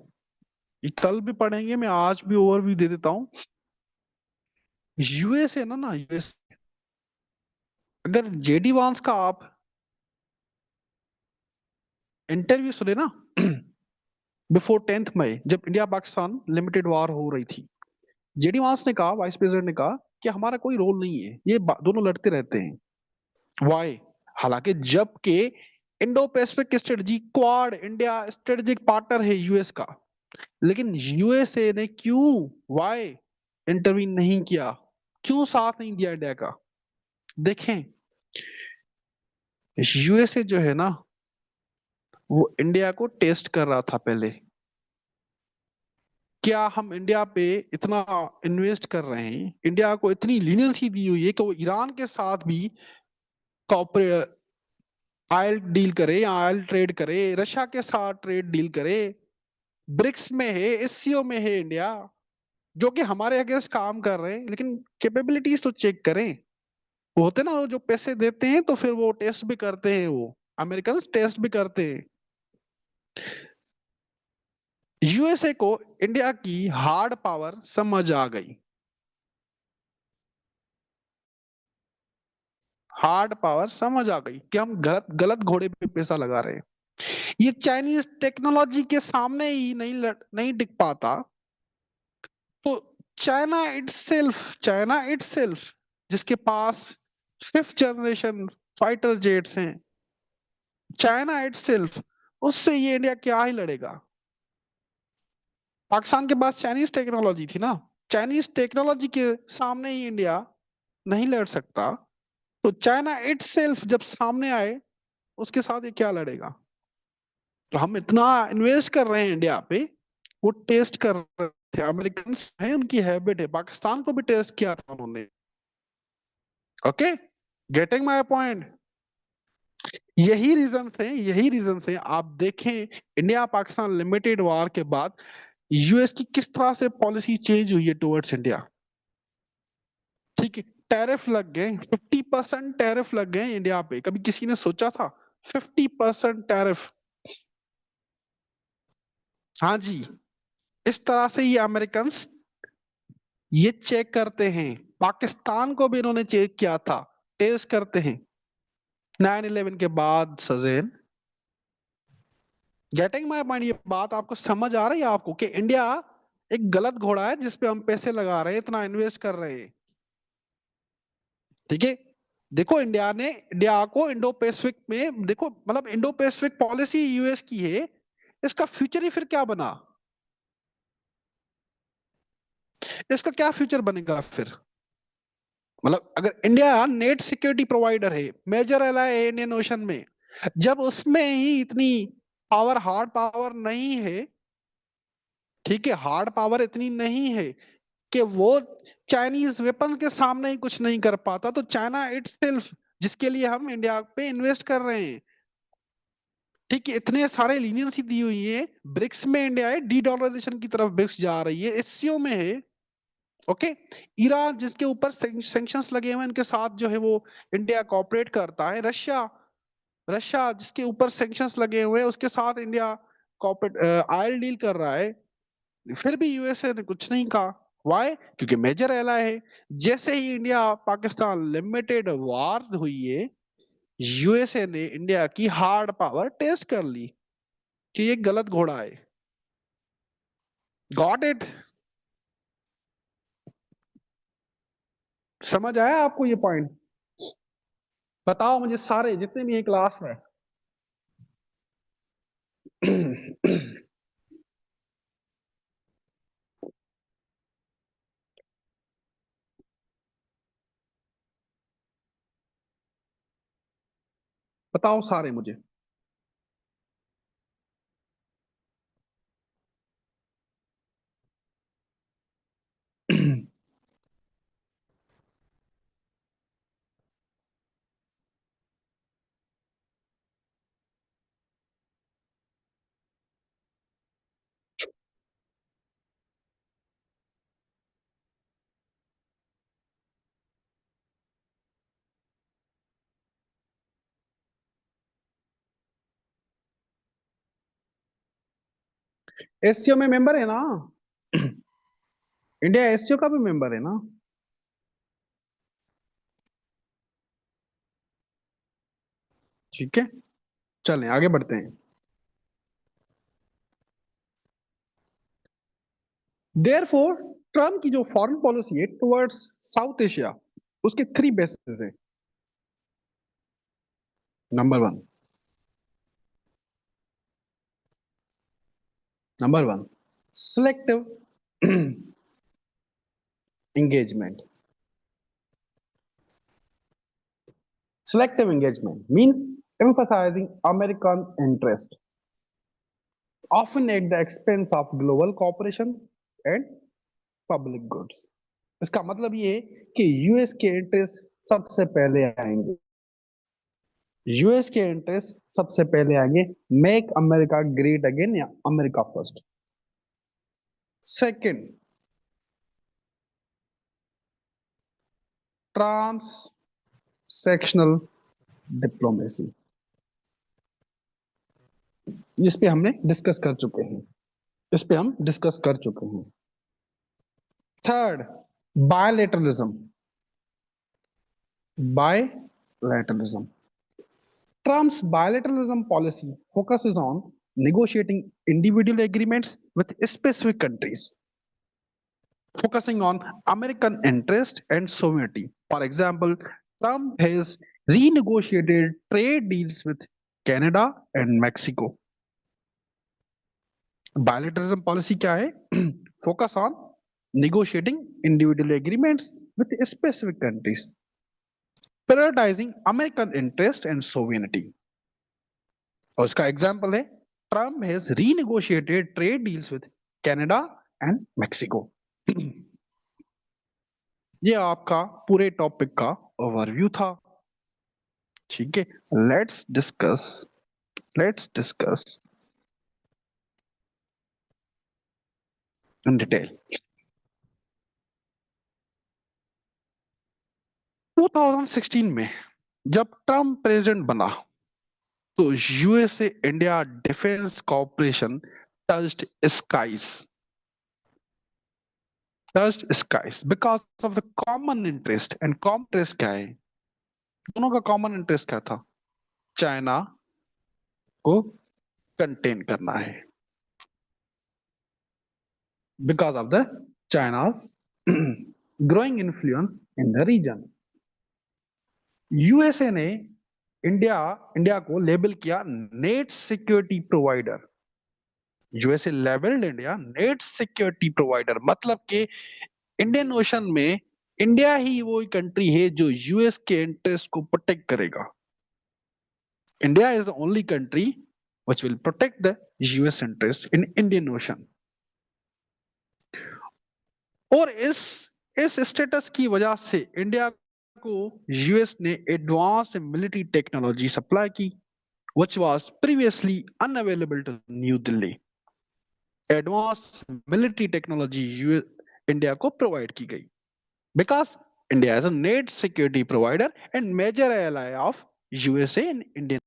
ये कल भी पढ़ेंगे, मैं आज भी ओवरव्यू दे देता हूँ। यूएस है ना यूएस, अगर जेडी वांस का आप इंटरव्यू सुने ना बिफोर 10th मई, जब इंडिया पाकिस्तान लिमिटेड वॉर हो रही थी, जेडी वांस ने कहा, वाइस प्रेसिडेंट ने कहा कि हमारा कोई रोल नहीं है, ये दोनों लड़ते रहते हैं। वाई? हालांकि जबकि Indo Pacific strategy quad India strategic partner है यूएस का, लेकिन यूएसए ने क्यों, वाई इंटरवीन नहीं किया, क्यों साथ नहीं दिया इंडिया का? देखें, यूएसए जो है ना वो इंडिया को टेस्ट कर रहा था पहले। क्या हम इंडिया पे इतना इन्वेस्ट कर रहे हैं, इंडिया को इतनी लीनियंसी दी हुई है कि वो ईरान के साथ भी कॉपरेट ऑयल डील करे या ऑयल ट्रेड करे, रशिया के साथ ट्रेड डील करे, ब्रिक्स में है, एससीओ में है इंडिया, जो कि हमारे अगेंस्ट काम कर रहे हैं, लेकिन कैपेबिलिटीज तो चेक करें। वो होते ना वो जो पैसे देते हैं तो फिर वो टेस्ट भी करते हैं, वो अमेरिकन टेस्ट भी करते हैं। यूएसए को इंडिया की हार्ड पावर समझ आ गई, हार्ड पावर समझ आ गई कि हम गलत गलत घोड़े पे पैसा लगा रहे हैं। ये चाइनीज टेक्नोलॉजी के सामने ही नहीं टिक पाता, तो चाइना इटसेल्फ जिसके पास फिफ्थ जनरेशन फाइटर जेट्स हैं, चाइना इटसेल्फ, उससे ये इंडिया क्या ही लड़ेगा? पाकिस्तान के पास चाइनीज टेक्नोलॉजी थी ना, चाइनीज टेक्नोलॉजी के सामने ही इंडिया नहीं लड़ सकता, तो चाइना इटसेल्फ जब सामने आए उसके साथ ये क्या लड़ेगा? तो हम इतना इन्वेस्ट कर रहे हैं इंडिया पे, वो टेस्ट कर रहे थे, अमेरिकन है उनकी हैबिट है, पाकिस्तान को भी टेस्ट किया था उन्होंने। Okay, getting my point? यही रीजन है आप देखें इंडिया पाकिस्तान लिमिटेड वार के बाद यूएस की किस तरह से पॉलिसी चेंज हुई है टुवर्ड्स इंडिया। ठीक है, टैरिफ लग गए, 50% टैरिफ लग गए इंडिया पे, कभी किसी ने सोचा था? 50% टैरिफ। हाँ जी, इस तरह से ये अमेरिकन ये चेक करते हैं, पाकिस्तान को भी इन्होंने चेक किया था, टेस्ट करते हैं 9/11 के बाद। सजेन, गेटिंग माय पॉइंट? ये बात आपको समझ आ रही है आपको कि इंडिया एक गलत घोड़ा है जिसपे हम पैसे लगा रहे हैं, इतना इन्वेस्ट कर रहे हैं। ठीक है, देखो इंडिया को इंडो पैसिफिक में देखो, मतलब इंडो पैसिफिक पॉलिसी यूएस की है, इसका फ्यूचर ही फिर क्या बना? इसका क्या फ्यूचर बनेगा फिर? मतलब अगर इंडिया नेट सिक्योरिटी प्रोवाइडर है, मेजर एलाई है इंडियन ओशन में, जब उसमें ही इतनी पावर, हार्ड पावर नहीं है, ठीक है, हार्ड पावर इतनी नहीं है कि वो चाइनीज वेपन के सामने ही कुछ नहीं कर पाता, तो चाइना इटसेल्फ, जिसके लिए हम इंडिया पे इन्वेस्ट कर रहे हैं, ठीक है, इतने सारे लीनियंसी दी हुई है, ब्रिक्स में इंडिया है, डी डॉलराइजेशन की तरफ ब्रिक्स जा रही है, एससीओ में है, ओके, ईरान जिसके ऊपर सैंक्शंस लगे हुए हैं, इनके साथ जो है वो इंडिया कोऑपरेट करता है, रशिया, रशिया जिसके ऊपर सैंक्शंस लगे हुए हैं उसके साथ इंडिया कोऑपरेट आयल डील कर रहा है, फिर भी यूएसए ने कुछ नहीं कहा। वाई? क्योंकि मेजर एला है। जैसे ही इंडिया पाकिस्तान लिमिटेड वार हुई है, यूएसए ने इंडिया की हार्ड पावर टेस्ट कर ली कि ये गलत घोड़ा है। Got it? समझ आया आपको ये पॉइंट? बताओ मुझे सारे जितने भी हैं क्लास में। बताओ सारे मुझे। एससीओ में मेंबर है ना? इंडिया एससीओ का भी मेंबर है ना? ठीक है, चलें आगे बढ़ते हैं। देयरफॉर ट्रम्प की जो फॉरेन पॉलिसी है टुवर्ड्स साउथ एशिया, उसके थ्री बेसिस है। Number one, number one, selective engagement. Selective engagement means emphasizing American interest, often at the expense of global cooperation and public goods. इसका मतलब ये है कि यूएस के इंटरेस्ट सबसे पहले आएंगे, यूएस के इंटरेस्ट सबसे पहले आएंगे, मेक अमेरिका ग्रेट अगेन या अमेरिका फर्स्ट। सेकंड, ट्रांससेक्शनल डिप्लोमेसी, इस पे हमने डिस्कस कर चुके हैं, इस पे हम डिस्कस कर चुके हैं। Third, bilateralism, bilateralism. Trump's bilateralism policy focuses on negotiating individual agreements with specific countries, focusing on American interest and sovereignty. For example, Trump has renegotiated trade deals with Canada and Mexico. Bilateralism policy क्या है? Focus on negotiating individual agreements with specific countries, prioritizing American interest and sovereignty. और उसका example है, Trump has renegotiated trade deals with Canada and Mexico. ये आपका पूरे topic का overview था। ठीक है, लेट्स डिस्कस इन डिटेल। 2016 में जब ट्रम्प प्रेसिडेंट बना, तो USA India defence cooperation touched skies, because of the common interest. And common interest क्या है? दोनों का कॉमन इंटरेस्ट क्या था? चाइना को कंटेन करना है, because of the China's growing influence in the region. USA ने इंडिया इंडिया को लेबल किया net security provider. USA labelled India net security provider, मतलब कि इंडियन ओशन में इंडिया ही वो कंट्री है जो यूएस के इंटरेस्ट को प्रोटेक्ट करेगा. India is the only country which will protect the US interest in Indian Ocean. और इस स्टेटस की वजह से इंडिया को यूएस ने एडवांस मिलिट्री टेक्नोलॉजी सप्लाई की which was previously unavailable to New Delhi. Advance military technology India को provide की गई because India is a net security provider and major ally of USA in Indian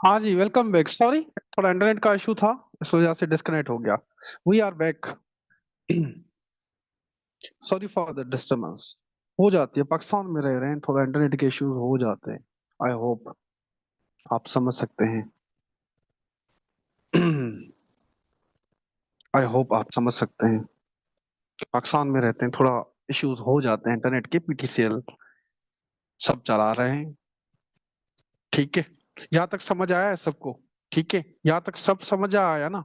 हाँ जी, welcome back. Sorry, थोड़ा internet का issue था, इस वजह से डिस्कनेक्ट हो गया। We are back. Sorry for the disturbance. हो जाती है, पाकिस्तान में रह रहे हैं, थोड़ा इंटरनेट के इश्यूज हो जाते हैं। आई होप आप समझ सकते हैं। आई होप आप समझ सकते हैं कि पाकिस्तान में रहते हैं, थोड़ा इश्यूज हो जाते हैं इंटरनेट के। पीटीसीएल सब चला रहे हैं। ठीक है, यहाँ तक समझ आया है सबको? ठीक है, यहाँ तक सब समझ आया ना?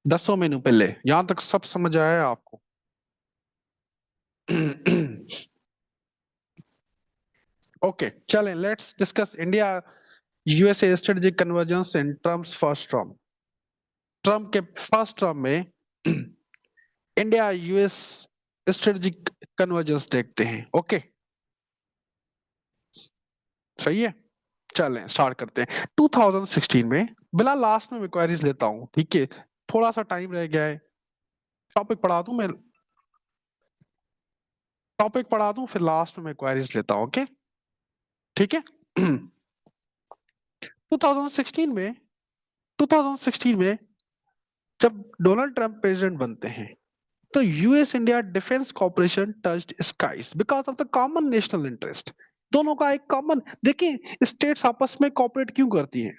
10 मिनट पहले यहाँ तक सब समझ आया है आपको? ओके, चलें, let's discuss India USA strategic convergence in Trump's first term. Trump के फर्स्ट टर्म में इंडिया यूएस स्ट्रेटेजिक कन्वर्जेंस देखते हैं। ओके, सही है। चलें स्टार्ट करते हैं। 2016 में, बिला लास्ट में क्वेरीज लेता हूँ, ठीक है? थोड़ा सा टाइम रह गया है। टॉपिक पढ़ा दूं मैं? टॉपिक पढ़ा दूं, फिर लास्ट में क्वेरीज लेता हूँ। ओके, ठीक है। 2016 में 2016 में जब डोनाल्ड ट्रंप प्रेसिडेंट बनते हैं, तो US India defence cooperation touched skies because of the common national interest. दोनों का एक कॉमन, देखिए स्टेट्स आपस में कॉपरेट क्यों करती हैं?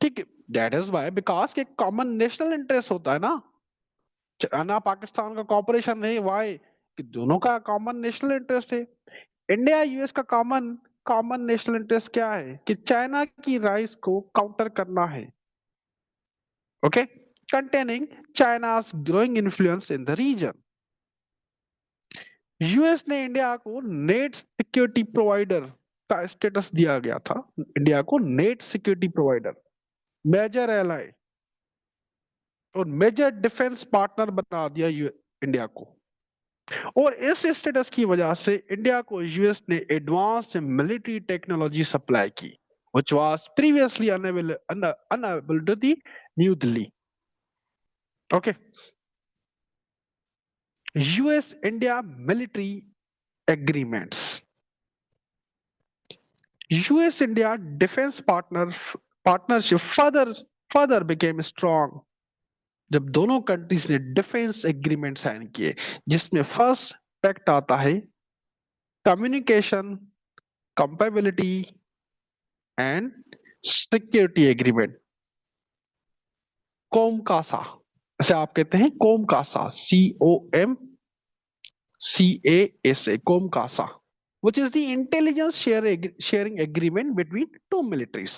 ठीक है, दैट इज वाई, बिकॉज के कॉमन नेशनल इंटरेस्ट होता है ना। चाइना पाकिस्तान का कॉपरेशन नहीं, वाई? कि दोनों का कॉमन नेशनल इंटरेस्ट है। इंडिया यूएस का कॉमन कॉमन नेशनल इंटरेस्ट क्या है? कि चाइना की राइस को काउंटर करना है। Okay, containing China's growing influence in the region. US ने इंडिया को नेट सिक्योरिटी प्रोवाइडर का स्टेटस दिया गया था। इंडिया को net security provider, major ally और मेजर डिफेंस पार्टनर बना दिया इंडिया को। और इस स्टेटस की वजह से इंडिया को यूएस ने एडवांस्ड मिलिट्री टेक्नोलॉजी सप्लाई की, which was previously unavailable to the new Delhi. Okay, US India military agreements. US India defense partnership further became strong जब दोनों कंट्रीज ने डिफेंस एग्रीमेंट साइन किए, जिसमें फर्स्ट पैक्ट आता है communication compatibility and security agreement, COMCASA. इसे आप कहते हैं कोम Kasa, COMCASA, come Kasa, which is the intelligence sharing agreement between two militaries.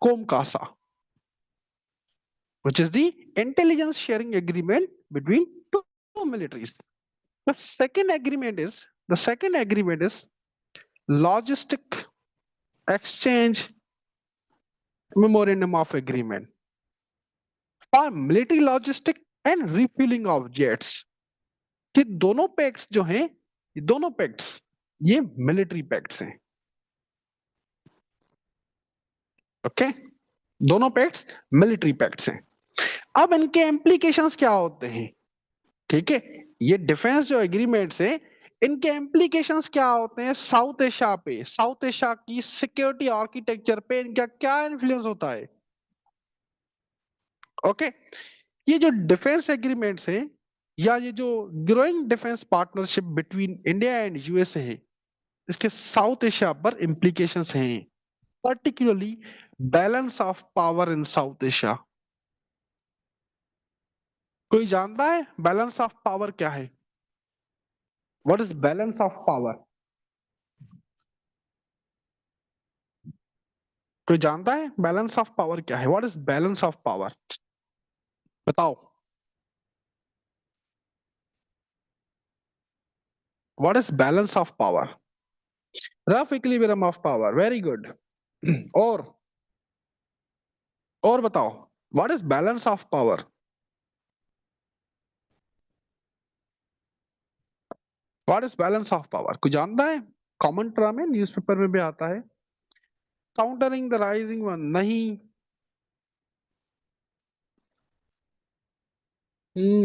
Come Kasa, which is the intelligence sharing agreement between two militaries. The second agreement is logistic exchange memorandum of agreement for military logistic and refueling of jets. ये दोनों pacts जो हैं, ये दोनों pacts ये military pacts हैं। Okay, दोनों pacts military pacts हैं। अब इनके इम्प्लीकेशंस क्या होते हैं? ठीक है, ये डिफेंस जो एग्रीमेंट्स है, इनके इम्प्लीकेशंस क्या होते हैं साउथ एशिया पे? साउथ एशिया की सिक्योरिटी आर्किटेक्चर पे इनका क्या इन्फ्लुएंस होता है? ओके, ये जो डिफेंस एग्रीमेंट्स है, या ये जो growing defence partnership between India and USA है, इसके साउथ एशिया पर इम्प्लीकेशंस हैं। Particularly balance of power in South Asia. कोई जानता है बैलेंस ऑफ पावर क्या है? What is balance of power? कोई जानता है बैलेंस ऑफ पावर क्या है? What is balance of power? बताओ, what is balance of power? Rough equilibrium of power, very good. और और बताओ, what is balance of power? What is balance of power? कोई जानता है? कॉमन टर्म है, न्यूज़पेपर में भी आता है। काउंटरिंग द राइजिंग वन, नहीं।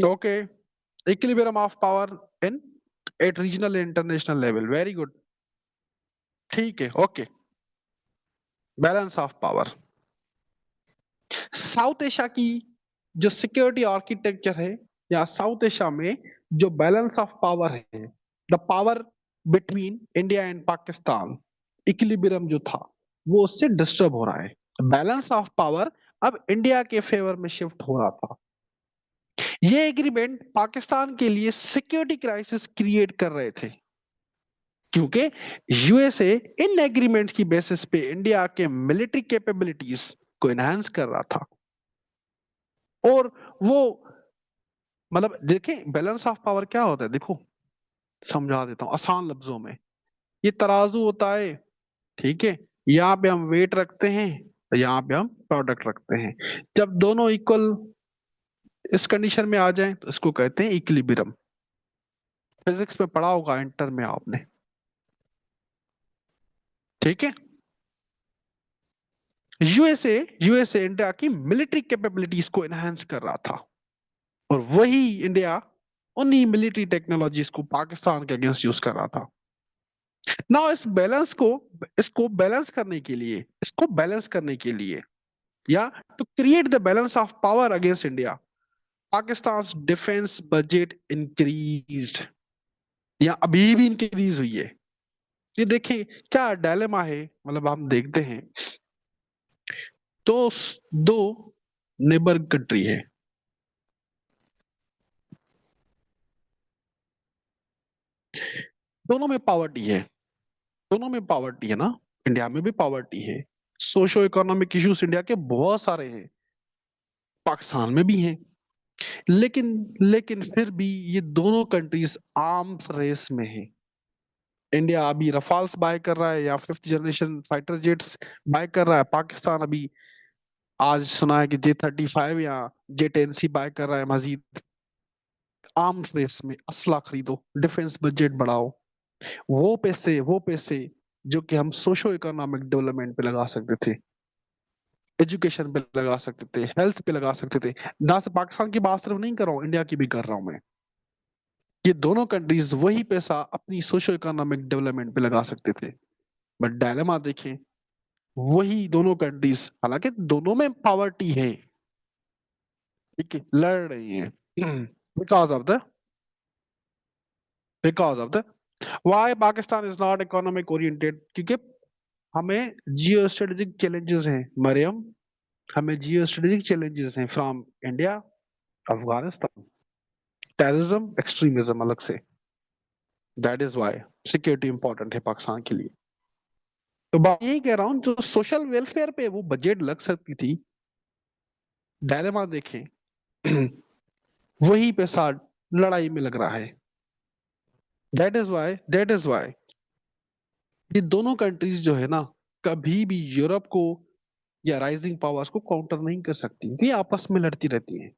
Okay, equilibrium of power in eight regional international level, very good. ठीक है, okay. Balance of power, south Asia की जो सिक्योरिटी आर्किटेक्चर है, या साउथ एशिया में जो बैलेंस ऑफ पावर है, the power between India and Pakistan, equilibrium जो था वो उससे डिस्टर्ब हो रहा है। बैलेंस ऑफ पावर अब इंडिया के फेवर में शिफ्ट हो रहा था। ये एग्रीमेंट पाकिस्तान के लिए सिक्योरिटी क्राइसिस क्रिएट कर रहे थे, क्योंकि यूएसए इन एग्रीमेंट की बेसिस पे इंडिया के मिलिट्री कैपेबिलिटीज को एनहांस कर रहा था। और वो मतलब देखें, बैलेंस ऑफ पावर क्या होता है, देखो समझा देता हूँ आसान लफ्जों में। ये तराजू होता है, ठीक है। यहाँ पे हम वेट रखते हैं, यहाँ पे हम प्रोडक्ट रखते हैं। जब दोनों इक्वल इस कंडीशन में आ जाएं तो इसको कहते हैं इक्विलिब्रियम। फिजिक्स में पढ़ा होगा इंटर में आपने, ठीक है। यूएसए यूएसए इंडिया की मिलिट्री कैपेबिलिटीज को एनहांस कर रहा था, और वही इंडिया उन्हीं मिलिट्री टेक्नोलॉजीज को पाकिस्तान के अगेंस्ट यूज कर रहा था। ना इस बैलेंस को, इसको बैलेंस करने के लिए, या to create the balance of power against India, Pakistan defence budget increased, या अभी भी इंक्रीज हुई है। ये देखें क्या डायलेमा है, मतलब हम देखते हैं तो दो नेबर कंट्री है, दोनों में पावर्टी है, दोनों में पावर्टी है ना। इंडिया में भी पावर्टी है, सोशो इकोनॉमिक इश्यूज इंडिया के बहुत सारे हैं, पाकिस्तान में भी हैं। लेकिन लेकिन फिर भी ये दोनों कंट्रीज आर्म्स रेस में है। इंडिया अभी रफाल्स बाय कर रहा है, या fifth generation fighter jets buy कर रहा है। पाकिस्तान अभी आज सुना है कि J-35 या J-10C बाय कर रहा है मजीद। आर्म्स रेस में असला खरीदो, डिफेंस बजट बढ़ाओ। वो पैसे जो कि हम सोशो इकोनॉमिक डेवलपमेंट पे लगा सकते थे, एजुकेशन पे लगा सकते थे, हेल्थ पे लगा सकते थे। ना से पाकिस्तान की बात सिर्फ नहीं कर रहा हूँ, इंडिया की भी कर रहा हूँ मैं। ये दोनों कंट्रीज वही पैसा अपनी सोशो इकोनॉमिक डेवलपमेंट पे लगा सकते थे। बट डायलेमा देखें, वही दोनों कंट्रीज, हालांकि दोनों में पावर्टी है, ठीक है, लड़ रही हैं। Because of the because of the why Pakistan is not economic oriented, क्योंकि हमें जियो स्ट्रेटेजिक चैलेंजेस हैं मरियम, हमें जियो स्ट्रेटेजिक चैलेंजेस हैं from India, Afghanistan, terrorism, extremism अलग से। That is why security important है पाकिस्तान के लिए। तो बात यही कह रहा हूँ, जो सोशल वेलफेयर पे वो बजट लग सकती थी, डायलेमा देखें, वही पैसा लड़ाई में लग रहा है। दैट इज वाई ये दोनों कंट्रीज जो है ना, कभी भी यूरोप को या राइजिंग पावर्स को काउंटर नहीं कर सकती, ये आपस में लड़ती रहती हैं।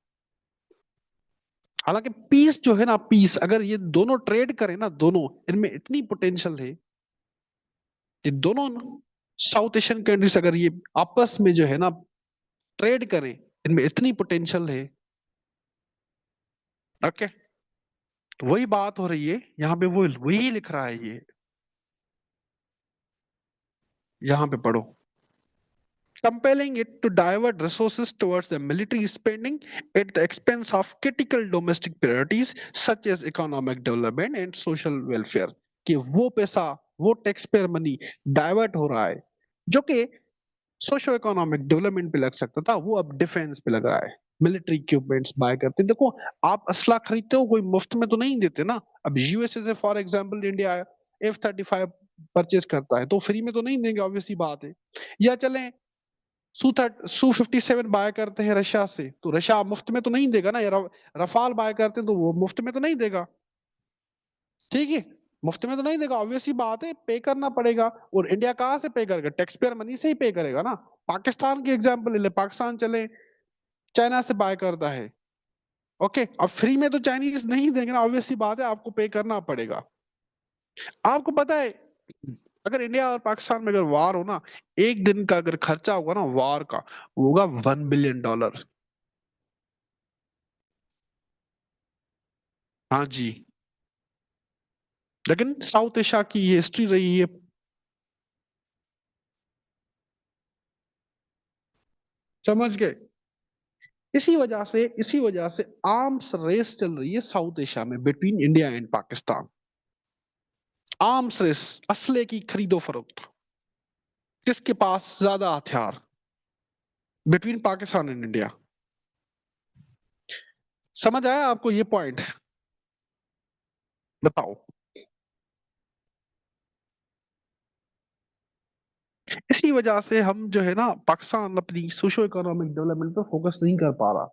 हालांकि पीस जो है ना, पीस अगर ये दोनों ट्रेड करें ना, दोनों इनमें इतनी पोटेंशियल है, ये दोनों साउथ एशियन कंट्रीज अगर ये आपस में जो है ना ट्रेड करें, इनमें इतनी पोटेंशियल है। ओके, तो वही बात हो रही है यहाँ पे, वो वही लिख रहा है ये, यहाँ पे पढ़ो। Compelling it to divert resources towards the military spending at the expense of critical domestic priorities such as economic development and social welfare, कि वो पैसा, वो टैक्स पेयर मनी डाइवर्ट हो रहा है, जो कि सोशो इकोनॉमिक डेवलपमेंट पे लग सकता था, वो अब डिफेंस पे लग रहा है। मिलिट्री इक्विपमेंट्स बाय करते हैं। देखो, आप असला खरीदते हो, कोई मुफ्त में तो नहीं देते ना। अब यूएसए से for example India F-35 purchase करता है, तो फ्री में तो नहीं देंगे, ऑब्वियसली बात है। या चलें Su-57 बाय करते हैं रशिया से, तो रशिया मुफ्त में तो नहीं देगा ना। या रफाल बाय करते हैं तो वो मुफ्त में तो नहीं देगा, ठीक है। मुफ्त में तो नहीं देगा, ऑब्वियसली बात है, पे करना पड़ेगा। और इंडिया कहाँ से पे करेगा? टैक्स पेयर मनी से ही पे करेगा ना। पाकिस्तान की एग्जांपल ले ले, पाकिस्तान चले चाइना से बाय करता है, ओके, अब फ्री में तो चाइनीज नहीं देंगे ना, ऑब्वियसली बात है, आपको पे करना पड़ेगा। आपको पता है, अगर इंडिया और पाकिस्तान में अगर वार हो ना, एक दिन का अगर खर्चा होगा ना वार का, वो होगा $1 बिलियन। हाँ जी। लेकिन साउथ एशिया की ये हिस्ट्री रही है, समझ गए? इसी वजह से आर्म्स रेस चल रही है साउथ एशिया में between India and Pakistan. Arms race, असले की खरीदो फरोख्त, किसके पास ज्यादा हथियार, बिटवीन पाकिस्तान एंड इंडिया। समझ आया आपको ये पॉइंट? बताओ। इसी वजह से हम जो है ना, पाकिस्तान अपनी सोशो इकोनॉमिक डेवलपमेंट पर फोकस नहीं कर पा रहा।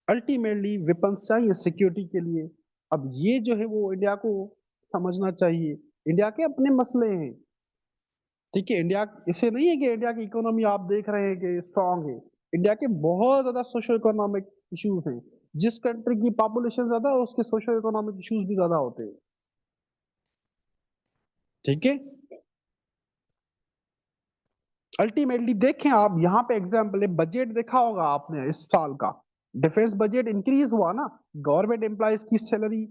अल्टीमेटली वेपन्स चाहिए सिक्योरिटी के लिए। अब ये जो है वो इंडिया को समझना चाहिए। इंडिया के अपने मसले हैं, ठीक है। इंडिया, इसे नहीं है कि इंडिया की इकोनॉमी आप देख रहे हैं कि स्ट्रांग है। इंडिया के बहुत ज्यादा सोशो इकोनॉमिक इश्यूज हैं। जिस कंट्री की पॉपुलेशन ज्यादा है उसके सोशो इकोनॉमिक इश्यूज भी ज्यादा होते हैं, ठीक है। अल्टीमेटली देखें आप, यहाँ पे एग्जाम्पल है, बजट देखा होगा आपने इस साल का। डिफेंस बजट इंक्रीज हुआ ना, गवर्नमेंट एम्प्लॉयज की सैलरी,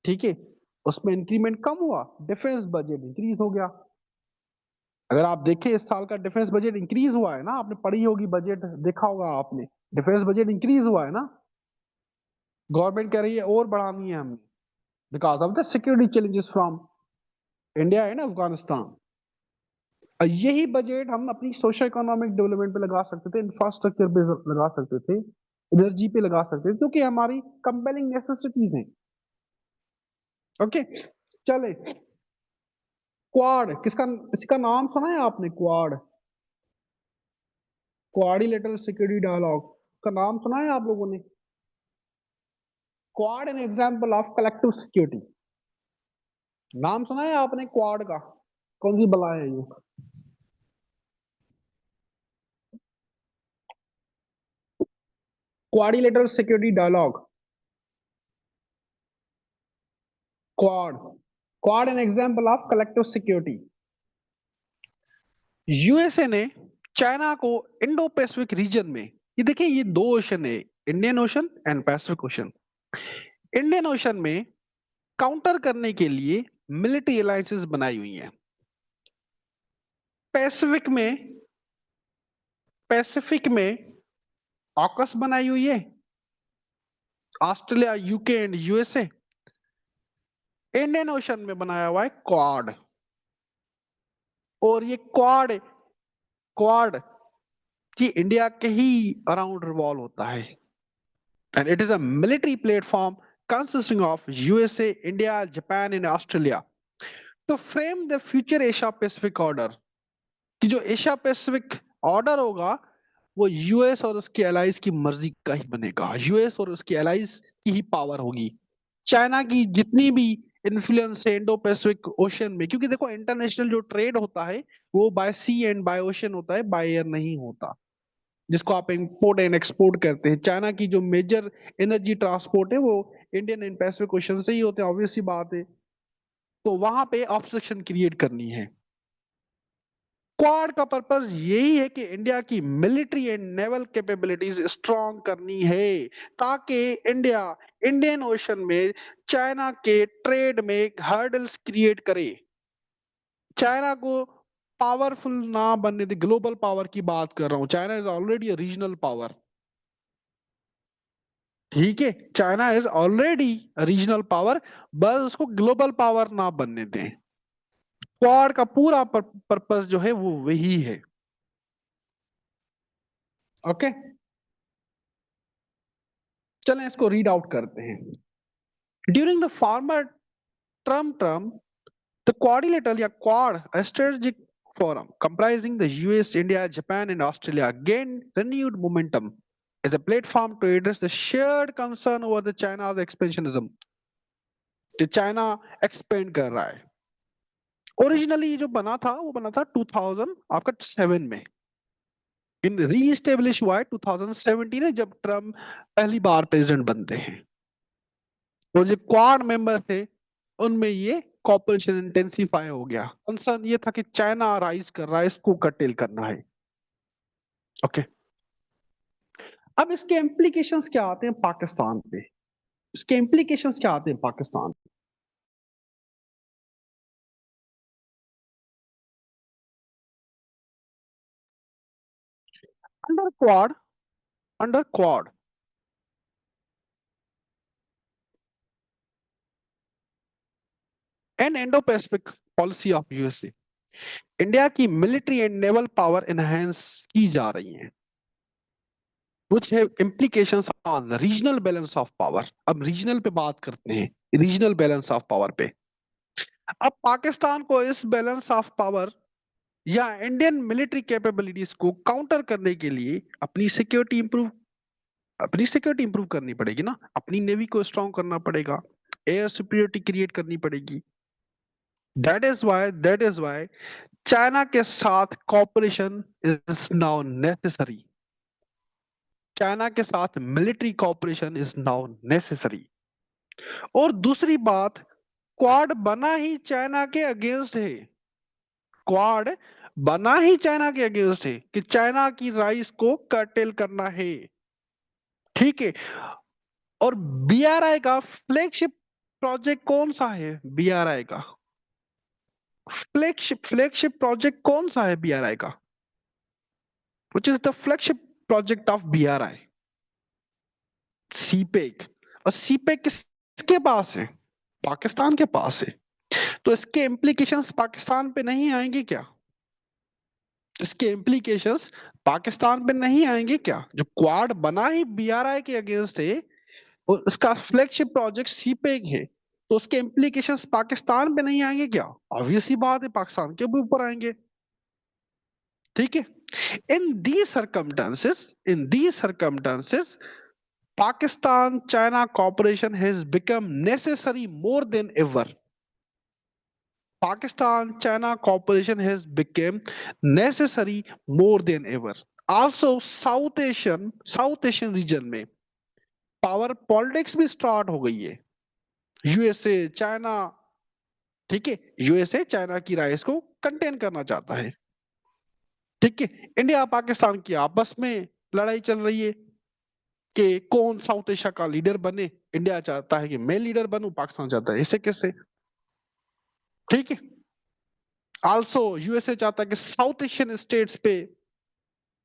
ठीक है, उसमें इंक्रीमेंट कम हुआ, डिफेंस बजट इंक्रीज हो गया। अगर आप देखें इस साल का डिफेंस बजट इंक्रीज हुआ है ना, आपने पढ़ी होगी बजट, देखा होगा आपने, डिफेंस बजट इंक्रीज हुआ है ना। गवर्नमेंट कह रही है और बढ़ानी है हमें, because of the security challenges from India and Afghanistan. यही बजट हम अपनी सोशल इकोनॉमिक डेवलपमेंट पे लगा सकते थे, इंफ्रास्ट्रक्चर पे लगा सकते थे, एनर्जी पे लगा सकते थे, जो कि हमारी कंपेलिंग नेसेसिटीज हैं। ओके, चले। क्वाड, किसका, इसका नाम सुना है आपने? क्वाड, क्वाड्रिलेटरल सिक्योरिटी डायलॉग का नाम सुना है आप लोगों ने? Quad an example of collective security, नाम सुना है आपने क्वाड का? कौन सी बला है ये? Quadrilateral security dialogue, quad, quad an example of collective security. USA ने चाइना को इंडो पैसिफिक रीजन में, ये देखिए ये दो ओशन है, Indian ocean and Pacific ocean. Indian ocean में काउंटर करने के लिए मिलिट्री अलायंसेस बनाई हुई हैं। पैसिफिक में, पैसिफिक में ऑकस बनाई हुई है, Australia, UK and USA. Indian ocean में बनाया हुआ है क्वाड। और ये क्वाड, क्वाड कि इंडिया के ही अराउंड रिवॉल्व होता है, and it is a military platform consisting of USA, India, Japan and Australia to frame the future Asia Pacific order। कि जो एशिया पैसिफिक ऑर्डर होगा वो यूएस और उसके एलाइज की मर्जी का ही बनेगा। यूएस और उसके एलाइज की ही पावर होगी। चाइना की जितनी भी इन्फ्लुएंस है इंडो पैसिफिक ओशन में, क्योंकि देखो इंटरनेशनल जो ट्रेड होता है वो by sea and by ocean होता है, बाय एयर नहीं होता, जिसको आप इंपोर्ट एंड एक्सपोर्ट करते हैं। चाइना की जो मेजर एनर्जी ट्रांसपोर्ट है वो इंडियन एंड पैसिफिक ओशन से ही होते हैं, ऑब्वियस सी बात है। तो वहां पे ऑब्स्ट्रक्शन क्रिएट करनी है। क्वाड का पर्पस यही है कि इंडिया की military and naval capabilities strong करनी है, ताकि इंडिया इंडियन ओशन में चाइना के ट्रेड में हर्डल्स क्रिएट करे, चाइना को पावरफुल ना बनने दे। ग्लोबल पावर की बात कर रहा हूं, China is already a regional power, ठीक है। China is already regional power, बस उसको ग्लोबल पावर ना बनने दें। क्वाड का पूरा पर्पस जो है वो वही है। ओके, चलें इसको रीड आउट करते हैं। During the former term, the quadrilateral या quad, a strategic forum comprising the US, India, Japan and Australia gained renewed momentum as a platform to address the shared concern over the China's expansionism। कि China expand कर रहा है। Originally जो बना था वो बना था 2000 आपका 7 में, इन रीस्टेब्लिश हुआ है 2017 में, जब ट्रम्प पहली बार प्रेसिडेंट बनते हैं। तो जो क्वाड मेंबर थे उनमें ये कॉपरेशन इंटेंसिफाई हो गया। कंसर्न ये था कि चाइना राइज कर रहा है, इसको कटेल करना है। ओके, अब इसके इम्प्लीकेशंस क्या आते हैं पाकिस्तान पे? इसके इम्प्लीकेशंस क्या आते हैं Pakistan? Under Quad, under Quad and Indo Pacific policy of USA, India की military and naval power enhance की जा रही है, which have implications on the regional balance of power। अब रीजनल पे बात करते हैं, रीजनल बैलेंस ऑफ पावर पे। अब पाकिस्तान को इस बैलेंस ऑफ पावर या इंडियन मिलिट्री कैपेबिलिटीज को काउंटर करने के लिए अपनी सिक्योरिटी इंप्रूव करनी पड़ेगी ना, अपनी नेवी को स्ट्रांग करना पड़ेगा, एयर सुपीरियरिटी क्रिएट करनी पड़ेगी। दैट इज वाई चाइना के साथ cooperation is now necessary. China के साथ military cooperation is now necessary. और दूसरी बात, क्वाड बना ही चाइना के अगेंस्ट है, क्वाड बना ही चाइना के अगेंस्ट है कि चाइना की राइस को कर्टेल करना है, ठीक है। और बीआरआई का फ्लैगशिप प्रोजेक्ट कौन सा है? बीआरआई का फ्लैगशिप प्रोजेक्ट कौन सा है बीआरआई का? Which is the flagship project of BRI? CPEC. और सीपेक किसके पास है? पाकिस्तान के पास है। तो इसके इम्प्लीकेशंस पाकिस्तान पे नहीं आएंगे क्या? इसके इम्प्लीकेशंस पाकिस्तान पे नहीं आएंगे क्या? जो क्वाड बना ही बीआरआई के अगेंस्ट है और इसका फ्लैगशिप प्रोजेक्ट सीपेक है, तो उसके इम्प्लीकेशंस पाकिस्तान पे नहीं आएंगे क्या? ऑब्वियस ही बात है, पाकिस्तान के भी ऊपर आएंगे, ठीक है। इन दी circumstances Pakistan China cooperation has become necessary more than ever। Pakistan China cooperation has become necessary more than ever। Also South Asian region में पावर पॉलिटिक्स भी स्टार्ट हो गई है। यूएसए चाइना, ठीक है, यूएसए चाइना की राइस को contain करना चाहता है, ठीक है। इंडिया पाकिस्तान की आपस में लड़ाई चल रही है कि कौन साउथ एशिया का लीडर बने। इंडिया चाहता है कि मैं लीडर बनूं, पाकिस्तान चाहता है इसे कैसे, ठीक है। आल्सो यूएसए चाहता है कि साउथ एशियन स्टेट्स पे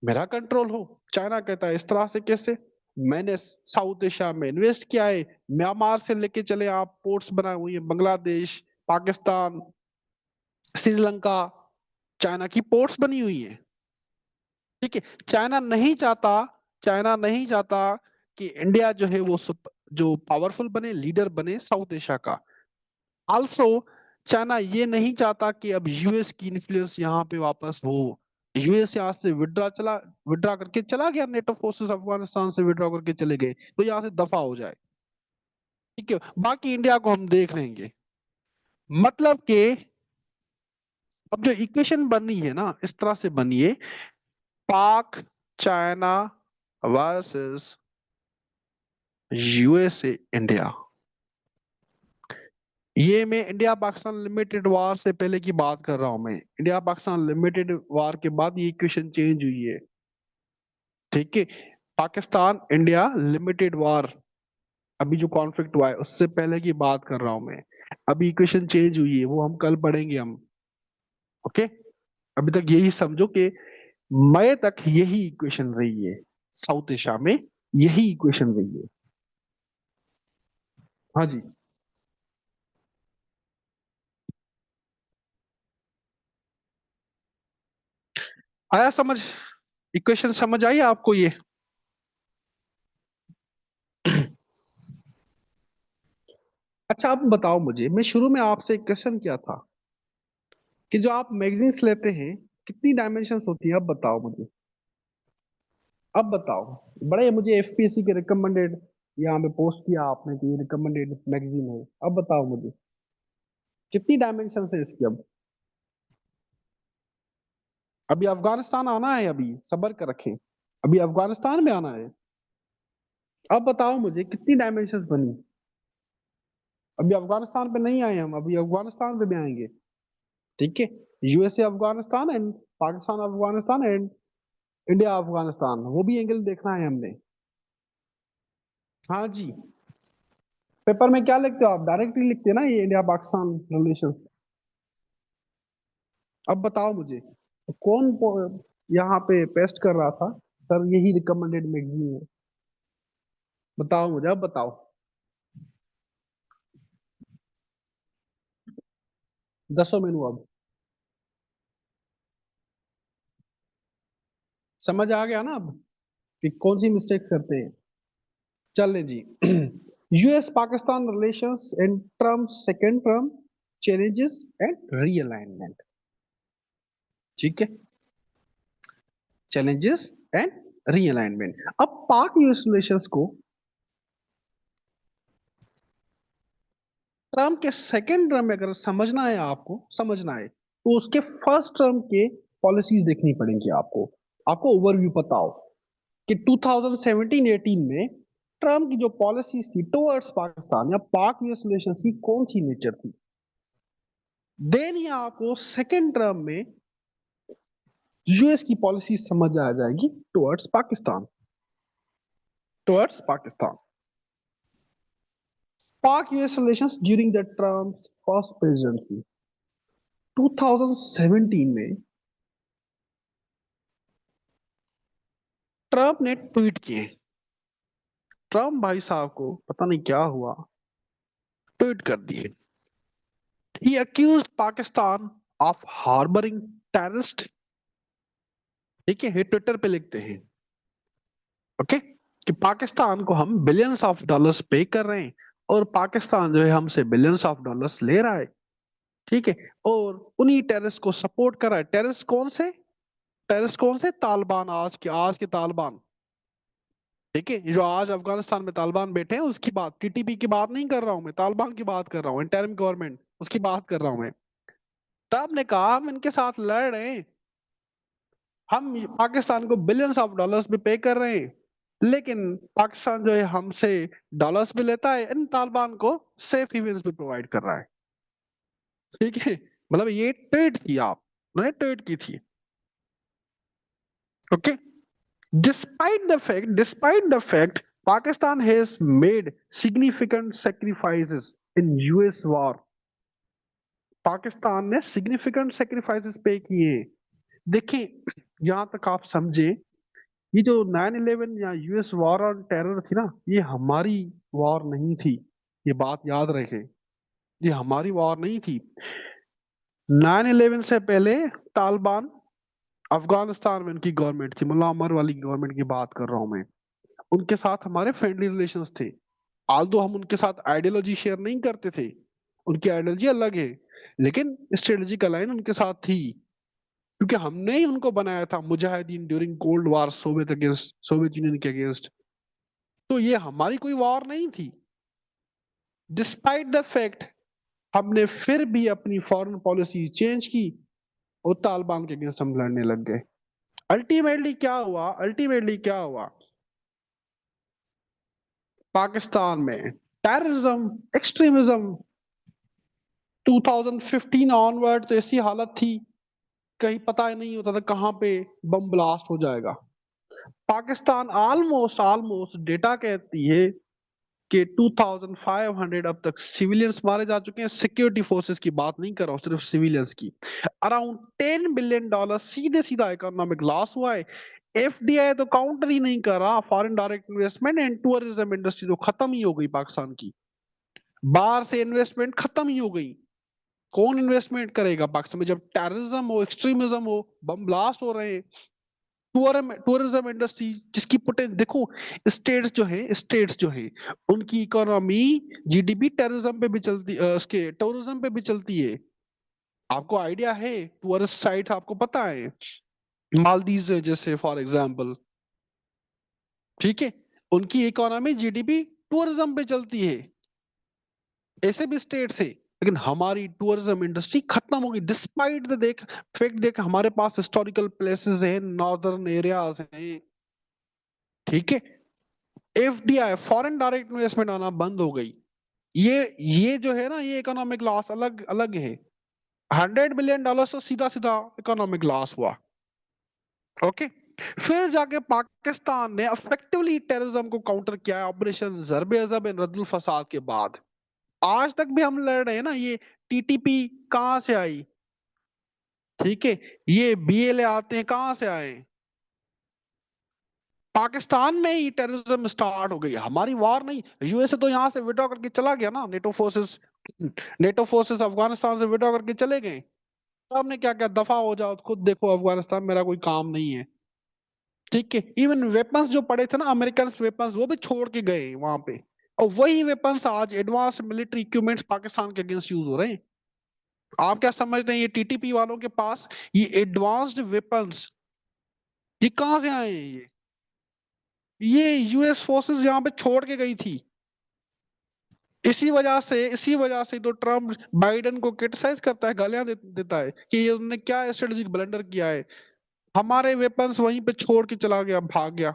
मेरा कंट्रोल हो, चाइना कहता है इस तरह से कैसे, मैंने साउथ एशिया में इन्वेस्ट किया है, म्यांमार से लेके चले आप पोर्ट्स बनाए हुए हैं, बांग्लादेश, पाकिस्तान, श्रीलंका, चाइना की पोर्ट्स बनी हुई है, ठीक है। चाइना नहीं चाहता कि इंडिया जो है वो जो पावरफुल बने, लीडर बने साउथ एशिया का। आल्सो चाइना ये नहीं चाहता कि अब यूएस की इन्फ्लुएंस यहाँ पे वापस हो। यूएस यहाँ से विड्रा करके चला गया, नेटो फोर्सेस अफगानिस्तान से विड्रॉ करके चले गए, तो यहाँ से दफा हो जाए, ठीक है। बाकी इंडिया को हम देख लेंगे। मतलब कि अब जो इक्वेशन बनी है ना, इस तरह से बनी है, पाक चाइना वर्सेस यूएसए इंडिया। ये मैं इंडिया पाकिस्तान लिमिटेड वार से पहले की बात कर रहा हूं, मैं इंडिया पाकिस्तान लिमिटेड वार के बाद ये इक्वेशन चेंज हुई है, ठीक है। पाकिस्तान इंडिया लिमिटेड वार, अभी जो कॉन्फ्लिक्ट हुआ है उससे पहले की बात कर रहा हूं मैं। अभी इक्वेशन चेंज हुई है, वो हम कल पढ़ेंगे हम, ओके। अभी तक यही समझो कि मई तक यही इक्वेशन रही है, साउथ एशिया में यही इक्वेशन रही है। हाँ जी, आया समझ? इक्वेशन समझ आई आपको ये? अच्छा आप बताओ मुझे, मैं शुरू में आपसे एक क्वेश्चन किया था कि जो आप मैगजीन्स लेते हैं कितनी डायमेंशंस होती है, अब बताओ मुझे, अब बताओ। बड़े मुझे एफपीएससी के रिकमेंडेड यहाँ पे पोस्ट किया आपने कि ये रिकमेंडेड मैगजीन है, अब बताओ मुझे कितनी डायमेंशन है इसकी। अब अभी अफगानिस्तान आना है, अभी सबर कर रखें, अभी अफगानिस्तान में आना है। अब बताओ मुझे कितनी डायमेंशंस बनी। अभी अफगानिस्तान पे नहीं आए हम, अभी अफगानिस्तान पे भी आएंगे, ठीक है। USA Afghanistan and Pakistan Afghanistan and India Afghanistan, वो भी एंगल देखना है हमने। हाँ जी, पेपर में क्या लिखते हो आप? डायरेक्टली लिखते हैं ना ये इंडिया पाकिस्तान रिलेशंस। अब बताओ मुझे, कौन यहाँ पे पेस्ट कर रहा था? सर यही रिकमेंडेड मैगजीन है। बताओ मुझे, अब बताओ। दसों मेनू अब समझ आ गया ना अब कि कौन सी मिस्टेक करते हैं। चले जी। US Pakistan relations in term second term challenges and realignment. ठीक है, चैलेंजेस एंड रीअलाइनमेंट। अब पाक यूएस रिलेशंस को टर्म के सेकेंड टर्म में अगर समझना है, आपको समझना है तो उसके फर्स्ट टर्म के पॉलिसीज देखनी पड़ेंगी आपको। आपको ओवरव्यू पता हो कि 2017-18 में ट्रम्प की जो पॉलिसीज थी टुवर्ड्स पाकिस्तान या पाक यूएस रिलेशंस की कौन सी नेचर थी। देन ही आपको सेकेंड टर्म में यूएस की पॉलिसी समझ आ जाएगी टुवर्ड्स पाकिस्तान, टुवर्ड्स पाकिस्तान। पाक US relations during the Trump first presidency 2017 में ट्रम्प ने ट्वीट किए। ट्रम्प भाई साहब को पता नहीं क्या हुआ, ट्वीट कर दिए। He accused Pakistan of harbouring terrorist. ठीक है, ये ट्विटर पे लिखते हैं, ओके, कि पाकिस्तान को हम बिलियंस ऑफ डॉलर्स पे कर रहे हैं और पाकिस्तान जो है हमसे बिलियंस ऑफ डॉलर्स ले रहा है। ठीक है, और उन्हीं टेररिस्ट को सपोर्ट कर रहा है। टेररिस्ट कौन से? टेररिस्ट कौन से? तालिबान, आज के तालिबान। ठीक है, जो आज अफगानिस्तान में तालिबान बैठे हैं उसकी बात, टीटीपी की बात नहीं कर रहा हूं मैं, तालिबान की बात कर रहा हूँ, इंटरिम गवर्नमेंट, उसकी बात कर रहा हूं मैं। तब ने कहा हम इनके साथ लड़ रहे हैं, हम पाकिस्तान को बिलियंस ऑफ डॉलर्स भी पे कर रहे हैं, लेकिन पाकिस्तान जो है हमसे डॉलर्स भी लेता है, इन तालिबान को सेफ हेवन्स भी प्रोवाइड कर रहा है। ठीक है, मतलब ये ट्रेड थी, आप मैंने ट्रेड की थी। Okay, despite the fact Pakistan has made significant sacrifices in US war. Pakistan ने सिग्निफिकेंट सेक्रीफाइसेस पे किए हैं। देखिए, यहां तक आप समझे, ये जो 9/11 या यूएस वॉर ऑन टेरर थी ना, ये हमारी वॉर नहीं थी। ये बात याद रखें, ये हमारी वॉर नहीं थी। 9/11 से पहले तालिबान अफगानिस्तान में उनकी गवर्नमेंट थी, मुल्ला उमर वाली गवर्नमेंट की बात कर रहा हूं मैं। उनके साथ हमारे फ्रेंडली रिलेशंस थे, आल्दो हम उनके साथ आइडियोलॉजी शेयर नहीं करते थे, उनकी आइडियोलॉजी अलग है, लेकिन स्ट्रेटेजिक अलाइन उनके साथ थी, क्योंकि हमने ही उनको बनाया था Mujahideen during cold war, Soviet union के अगेंस्ट। तो ये हमारी कोई वॉर नहीं थी। डिस्पाइट द फैक्ट हमने फिर भी अपनी फॉरेन पॉलिसी चेंज की और तालिबान के अगेंस्ट हम लड़ने लग गए। अल्टीमेटली क्या हुआ, पाकिस्तान में टेररिज्म, एक्सट्रीमिज्म 2015 ऑनवर्ड तो ऐसी हालत थी, कहीं पता ही नहीं होता था कहां पे बम ब्लास्ट हो जाएगा। पाकिस्तान ऑलमोस्ट ऑलमोस्ट डेटा कहती है कि 2500 अब तक सिविलियंस मारे जा चुके हैं। सिक्योरिटी फोर्सेस की बात नहीं कर रहा हूं, सिर्फ सिविलियंस की। अराउंड $10 बिलियन सीधे सीधा इकोनॉमिक लॉस हुआ है। एफडीआई तो काउंटर ही नहीं कर रहा, foreign direct investment and tourism industry तो खत्म ही हो गई पाकिस्तान की। बाहर से इन्वेस्टमेंट खत्म ही हो गई। कौन इन्वेस्टमेंट करेगा पाकिस्तान में जब टेररिज्म हो, एक्सट्रीमिज्म हो, बम ब्लास्ट हो रहे हैं। टूरिज्म इंडस्ट्री जिसकी पोटेंशियल देखो, स्टेट्स जो है उनकी इकोनॉमी, जीडीपी टेररिज्म पे भी चलती, उसके टूरिज्म पे भी चलती है। आपको आइडिया है, टूरिस्ट साइट आपको पता है, मालदीव जैसे फॉर एग्जांपल। ठीक है, उनकी इकोनॉमी, जीडीपी टूरिज्म पे चलती है। ऐसे भी स्टेट्स है, लेकिन हमारी टूरिज्म इंडस्ट्री खत्म होगी। डिस्पाइट द देख फैक्ट, देख हमारे पास हिस्टोरिकल प्लेसेस हैं, नॉर्दर्न एरियाज हैं। ठीक है, एफडीआई फॉरेन डायरेक्ट इन्वेस्टमेंट आना बंद हो गई। ये जो है ना, ये इकोनॉमिक लॉस अलग अलग है। $100 बिलियन तो सीधा सीधा इकोनॉमिक लॉस हुआ। ओके, फिर जाके पाकिस्तान ने इफेक्टिवली टेररिज्म को काउंटर किया है ऑपरेशन ज़र्ब अज़ब इन रद्दुल फसाद के बाद। आज तक भी हम लड़ रहे हैं ना। ये टीटीपी कहां से आई? ठीक है, ये बीएलए आते हैं कहां से आए? पाकिस्तान में ही टेररिज्म स्टार्ट हो गई, हमारी वार नहीं। यूएसए तो यहाँ से विड्रॉ करके चला गया ना, नेटो फोर्सेस अफगानिस्तान से विड्रॉ करके चले गए। तो हमने क्या क्या, दफा हो जाओ, खुद देखो अफगानिस्तान, मेरा कोई काम नहीं है। ठीक है, इवन वेपन्स जो पड़े थे ना, अमेरिकन वेपन्स, वो भी छोड़ के गए वहां पे। और वही वेपन्स आज एडवांस मिलिट्री इक्विपमेंट्स पाकिस्तान के अगेंस्ट यूज हो रहे हैं। आप क्या समझते हैं, ये टीटीपी वालों के पास ये एडवांस्ड वेपन्स ये कहां से आए हैं? ये यूएस फोर्सेस यहाँ पे छोड़ के गई थी। इसी वजह से तो ट्रम्प बाइडेन को क्रिटिसाइज करता है, गालियां देता है कि ये उन्होंने क्या स्ट्रेटेजिक ब्लंडर किया है, हमारे वेपन्स वहीं पे छोड़ के चला गया, भाग गया,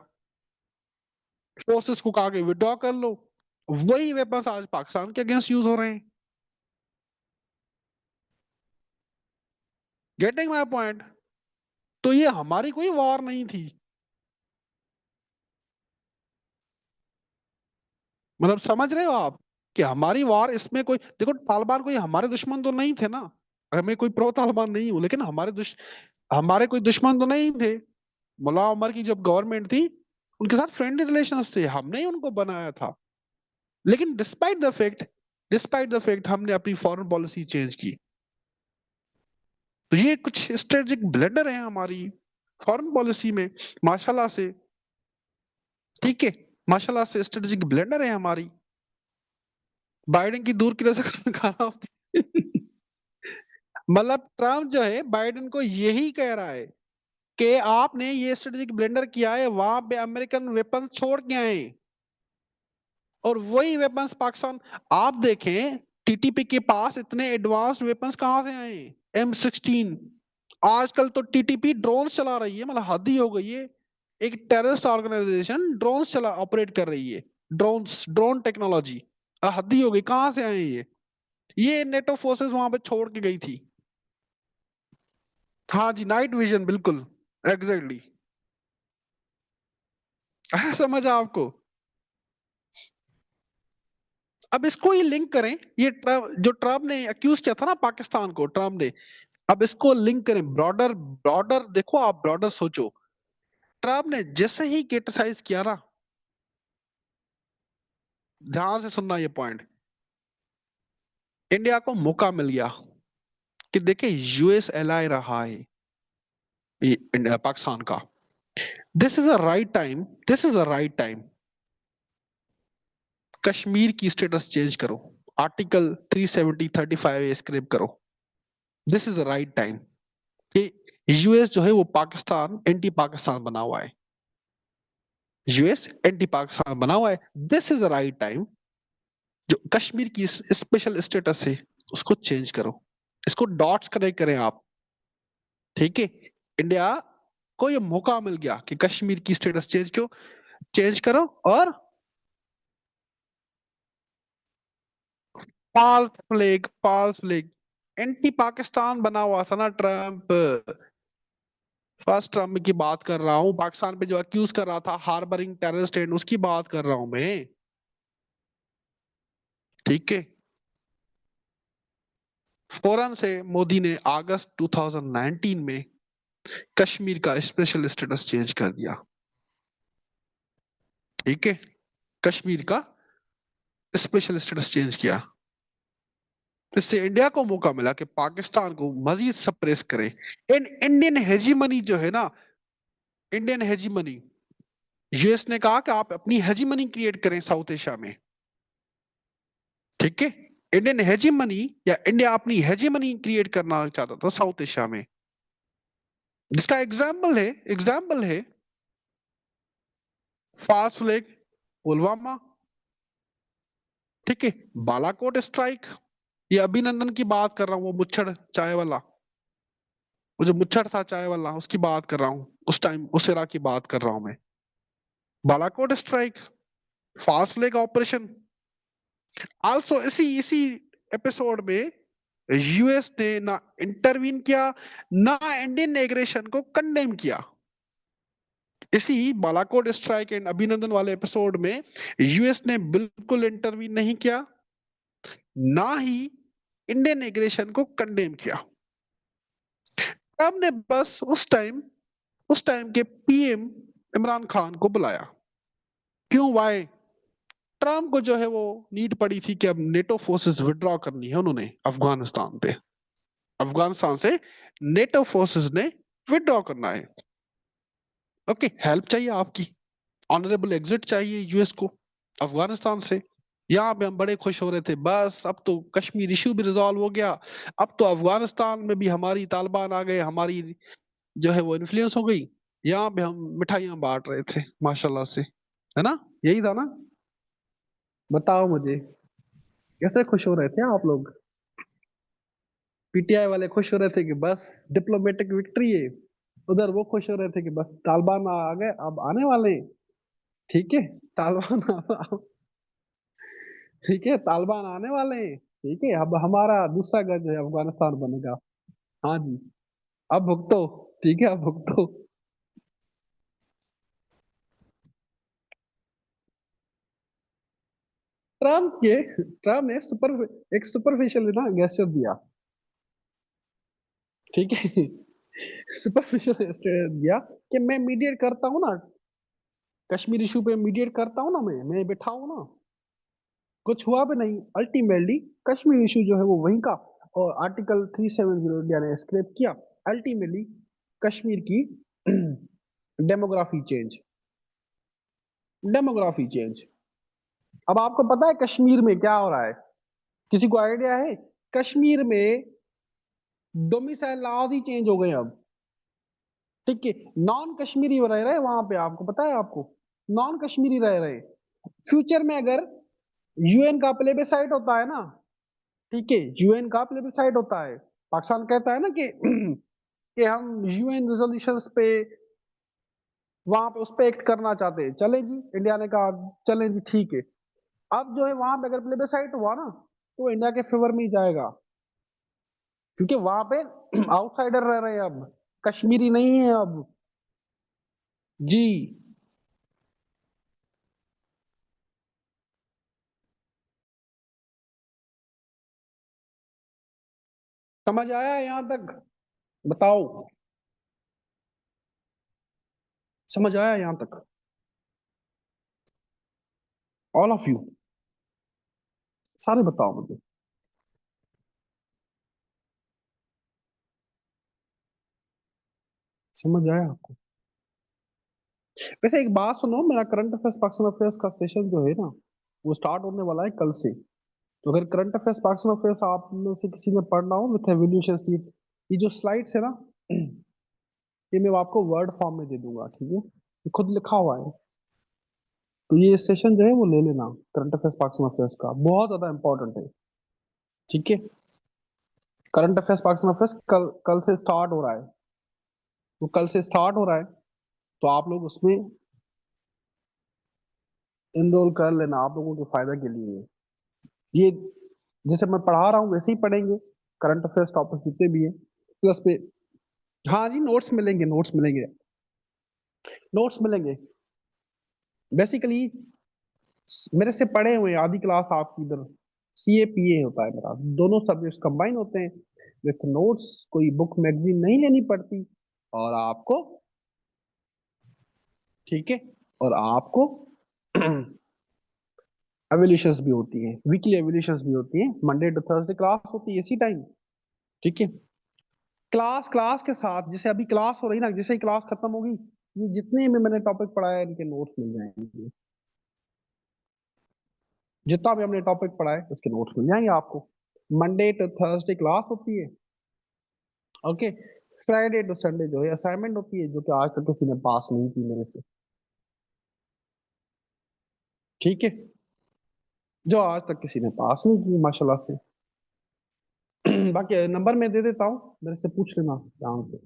फोर्सेस को कहा कि विड्रॉ कर लो। वही वेपन्स आज पाकिस्तान के अगेंस्ट यूज हो रहे हैं। Getting my point? तो ये हमारी कोई वॉर नहीं थी। मतलब समझ रहे हो आप कि हमारी वॉर इसमें कोई, देखो तालिबान कोई हमारे दुश्मन तो नहीं थे ना। मैं कोई प्रो तालिबान नहीं हूं, लेकिन हमारे कोई दुश्मन तो नहीं थे। मुल्ला उमर की जब गवर्नमेंट थी, उनके साथ फ्रेंडली रिलेशंस थे, हमने ही उनको बनाया था। लेकिन डिस्पाइट द फैक्ट हमने अपनी फॉरेन पॉलिसी चेंज की। तो ये कुछ स्ट्रेटेजिक ब्लंडर है हमारी फॉरेन पॉलिसी में, माशाल्लाह से। ठीक है, माशाल्लाह से स्ट्रेटेजिक ब्लंडर है हमारी। बाइडेन की दूर की नजर खराब होती। मतलब ट्रम्प जो है बाइडेन को यही कह रहा है कि आपने ये स्ट्रेटेजिक ब्लंडर किया है, वहां पे अमेरिकन वेपन छोड़ के आए और वही वेपन्स पाकिस्तान। आप देखें, टीटीपी के पास इतने एडवांस्ड वेपन्स कहां से आए? M16। आजकल तो टीटीपी ड्रोन चला रही है, मतलब हद ही हो गई है। एक टेररिस्ट ऑर्गेनाइजेशन ड्रोन चला ऑपरेट कर रही है, ड्रोन टेक्नोलॉजी। हद ही हो गई, कहां से आए ये नेटो फोर्सेस वहां पे छोड़ के गई थी। हाँ जी, नाइट विजन, बिल्कुल, एग्जैक्टली। समझ आपको? अब इसको ही लिंक करें, ये जो ट्रम्प ने अक्यूज किया था ना पाकिस्तान को, ट्रम्प ने, अब इसको लिंक करें ब्रॉडर ब्रॉडर देखो, आप ब्रॉडर सोचो। ट्रम्प ने जैसे ही क्रिटिसाइज किया ना, ध्यान से सुनना ये पॉइंट, इंडिया को मौका मिल गया कि देखे यूएस एलाई रहा है ये पाकिस्तान का। This is a right time Kashmir की स्टेटस चेंज करो, आर्टिकल 370 35 स्क्रैप करो। This is the right time कि यूएस जो है वो पाकिस्तान एंटी पाकिस्तान बना हुआ है। यूएस एंटी पाकिस्तान बना हुआ है। This is the right time जो कश्मीर की स्पेशल स्टेटस है उसको चेंज करो। इसको डॉट्स कनेक्ट करें आप। ठीक है, इंडिया को ये मौका मिल गया कि कश्मीर की स्टेटस चेंज करो। और पाल्स फ्लैग एंटी पाकिस्तान बना हुआ था ना ट्रम्प। फर्स्ट ट्रम्प की बात कर रहा हूँ, पाकिस्तान पे जो अक्यूज कर रहा था हार्बरिंग टेररिस्ट एंड, उसकी बात कर रहा हूं मैं। ठीक है, फौरन से मोदी ने अगस्त 2019 में कश्मीर का स्पेशल स्टेटस चेंज कर दिया। ठीक है, कश्मीर का स्पेशल स्टेटस चेंज किया। इससे इंडिया को मौका मिला कि पाकिस्तान को मजीद सप्रेस करे। इन इंडियन हेजीमनी जो है ना, इंडियन हेजीमनी, यूएस ने कहा कि आप अपनी हेजीमनी क्रिएट करें साउथ एशिया में। ठीक है, इंडियन हेजीमनी या इंडिया अपनी हेजीमनी क्रिएट करना चाहता था साउथ एशिया में। जिसका एग्जाम्पल है फास्ट फ्लैग, पुलवामा। ठीक है, बालाकोट स्ट्राइक, ये अभिनंदन की बात कर रहा हूँ, वो मुच्छड़ चाय वाला, वो जो मुच्छड़ था चाय वाला, उसकी बात कर रहा हूँ, उस टाइम उस एरा की बात कर रहा हूँ मैं। Balakot strike, fast flag operation. Also इसी इसी एपिसोड में यूएस ने ना इंटरवीन किया, ना इंडियन एग्रेशन को कंडेम किया। इसी बालाकोट स्ट्राइक एंड अभिनंदन वाले एपिसोड में यूएस ने बिल्कुल इंटरवीन नहीं किया, ना ही इंडियन एग्रेशन को कंडेम किया। हमने बस उस टाइम के पीएम इमरान खान को बुलाया। क्यों, वाई? ट्रम्प को जो है वो नीड पड़ी थी कि अब नेटो फोर्सेस विड्रॉ करनी है उन्होंने अफगानिस्तान पे। अफगानिस्तान से नेटो फोर्सेस ने विड्रॉ करना है। ओके, हेल्प चाहिए आपकी, ऑनरेबल एग्जिट चाहिए यूएस को अफगानिस्तान से। यहाँ पे हम बड़े खुश हो रहे थे, बस अब तो कश्मीर इशू भी रिजॉल्व हो गया, अब तो अफगानिस्तान में भी हमारी तालिबान आ गए, हमारी जो है वो इन्फ्लुएंस हो गई। यहाँ पे हम मिठाइयाँ बांट रहे थे माशाल्लाह से, है ना? यही था ना? बताओ मुझे, कैसे खुश हो रहे थे आप लोग? पीटीआई वाले खुश हो रहे थे कि बस डिप्लोमेटिक विक्ट्री है, उधर वो खुश हो रहे थे कि बस तालिबान आ गए, अब आने वाले हैं। ठीक है, तालिबान ठीक है, तालिबान आने वाले हैं। ठीक है, अब हमारा दूसरा घर जो है अफगानिस्तान बनेगा। हाँ जी, अब भुगतो। ठीक है, अब भुगतो। ट्रम्प ने एक सुपरफिशियल ना गेस्चर दिया। ठीक है, सुपरफिशियल गेस्चर दिया कि मैं मीडिएट करता हूँ ना, कश्मीर इशू पे मीडिएट करता हूँ ना, मैं बैठा हूँ ना। कुछ हुआ भी नहीं, अल्टीमेटली कश्मीर इशू जो है वो वहीं का, और आर्टिकल 370 इंडिया ने स्क्रैप किया। अल्टीमेटली कश्मीर की डेमोग्राफी चेंज, डेमोग्राफी चेंज। अब आपको पता है कश्मीर में क्या हो रहा है? किसी को आइडिया है? कश्मीर में डोमिसाइल लॉज ही चेंज हो गए अब। ठीक है, नॉन कश्मीरी रह रहे वहां पे, आपको पता है? आपको नॉन कश्मीरी रह रहे। फ्यूचर में अगर यूएन का प्लेबिसाइड होता है ना, ठीक है, यूएन का प्लेबिसाइड होता है, पाकिस्तान कहता है ना कि कि हम यूएन रेजोल्यूशंस पे वहां पे उस पे एक्ट करना चाहते हैं, चले जी, इंडिया ने कहा चले जी, ठीक है। अब जो है वहां पे अगर प्लेबिसाइड हुआ ना, तो इंडिया के फेवर में ही जाएगा, क्योंकि वहां पे आउटसाइडर रह रहे हैं अब, कश्मीरी नहीं है अब। जी, समझ आया यहां तक? बताओ, समझ आया यहां तक? ऑल ऑफ यू, सारे बताओ मुझे। समझ आया आपको? वैसे एक बात सुनो, मेरा करंट अफेयर्स पाकिस्तान अफेयर्स का सेशन जो है ना, वो स्टार्ट होने वाला है कल से। तो अगर करंट अफेयर्स पाकिस्तान अफेयर्स आप में से किसी ने पढ़ना हो विथ एवोल्यूशन सीट, ये जो स्लाइड्स है ना, ये मैं आपको वर्ड फॉर्म में दे दूंगा, ठीक है? ये खुद लिखा हुआ है। तो ये सेशन जो है वो ले लेना, करंट अफेयर्स पाकिस्तान अफेयर्स का बहुत ज्यादा इंपॉर्टेंट है। ठीक है, करंट अफेयर्स पाकिस्तान अफेयर्स कल कल से स्टार्ट हो रहा है। तो कल से स्टार्ट हो रहा है, तो आप लोग उसमें इनरोल कर लेना, आप लोगों के फायदा के लिए है। ये जैसे मैं पढ़ा रहा हूँ वैसे ही पढ़ेंगे, करंट अफेयर्स टॉपिक जितने भी है प्लस पे। हाँ जी, नोट्स मिलेंगे, नोट्स मिलेंगे, नोट्स मिलेंगे। बेसिकली मेरे से पढ़े हुए हैं, आधी क्लास आपकी इधर CA PA होता है मेरा, दोनों सब्जेक्ट्स कंबाइन होते हैं विथ नोट्स। कोई बुक मैगजीन नहीं लेनी पड़ती, और आपको, ठीक है, और आपको एवोल्यूशंस भी होती हैं, वीकली एवोल्यूशंस भी होती हैं, मंडे टू थर्सडे क्लास होती है इसी टाइम। ठीक है, क्लास क्लास के साथ, जैसे अभी क्लास हो रही ना, जैसे ही क्लास खत्म होगी, ये जितने भी मैंने टॉपिक पढ़ाया है इनके नोट्स मिल जाएंगे। जितना भी हमने टॉपिक पढ़ा है उसके नोट्स मिल जाएंगे आपको। मंडे टू थर्सडे क्लास होती है, ओके। फ्राइडे टू संडे जो है असाइनमेंट होती है, जो कि आज तक किसी ने पास नहीं की मेरे से। ठीक है, जो आज तक किसी ने पास नहीं की माशाल्लाह से। बाकी नंबर मैं दे देता हूँ, मेरे से पूछ लेना यहाँ से।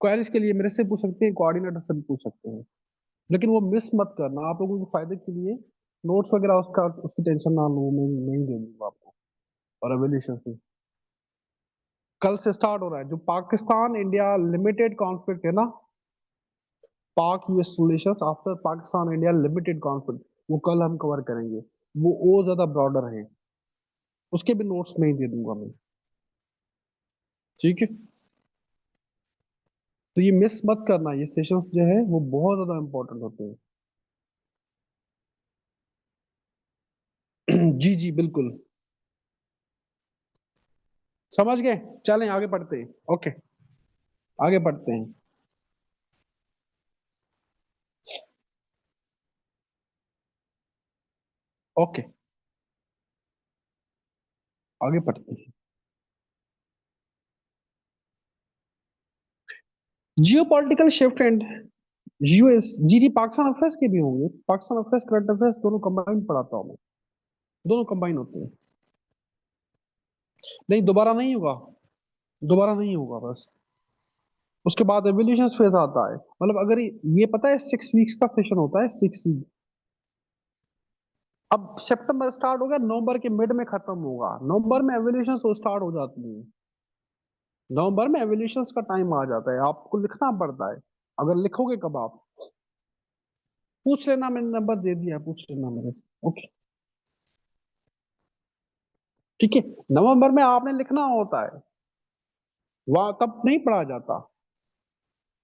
क्वेरीज के लिए मेरे से पूछ सकते हैं, कोऑर्डिनेटर से भी पूछ सकते हैं, लेकिन वो मिस मत करना, आप लोगों के फायदे के लिए। नोट्स वगैरह उसका उसकी टेंशन ना लो, मैं नहीं दे दूंगा आपको। और एवोल्यूशन से कल से स्टार्ट हो रहा है, जो पाकिस्तान इंडिया लिमिटेड कॉन्फ्लिक्ट है ना, पाक US relations after Pakistan India limited conflict, वो कल हम कवर करेंगे। वो और ज्यादा ब्रॉडर है, उसके भी नोट्स नहीं दे दूंगा मैं। ठीक है, तो ये मिस मत करना, ये सेशंस जो है वो बहुत ज्यादा इंपॉर्टेंट होते हैं। जी जी बिल्कुल, समझ गए। चलें आगे बढ़ते हैं। ओके, आगे बढ़ते हैं। ओके, आगे बढ़ते हैं। Geo political shift and US, जी जी, पाकिस्तान अफेयर्स के भी होंगे, पाकिस्तान अफेयर्स करंट अफेयर्स दोनों कंबाइन पढ़ाता हूँ मैं, दोनों कंबाइन होते हैं। नहीं, दोबारा नहीं होगा, दोबारा नहीं होगा बस। उसके बाद एवोल्यूशन फेज आता है, मतलब अगर ये पता है 6 वीक्स का सेशन होता है, 6 वीक। अब सितंबर स्टार्ट हो गया, नवंबर के मिड में खत्म होगा, नवंबर में एवोल्यूशन स्टार्ट हो जाती है। नवंबर में एवोल्यूशन का टाइम आ जाता है, आपको लिखना पड़ता है। अगर लिखोगे कब आप, पूछ लेना, मैंने नंबर दे दिया, पूछ लेना मेरे से। ओके, ठीक है। नवंबर में आपने लिखना होता है, वहां तब नहीं पढ़ा जाता।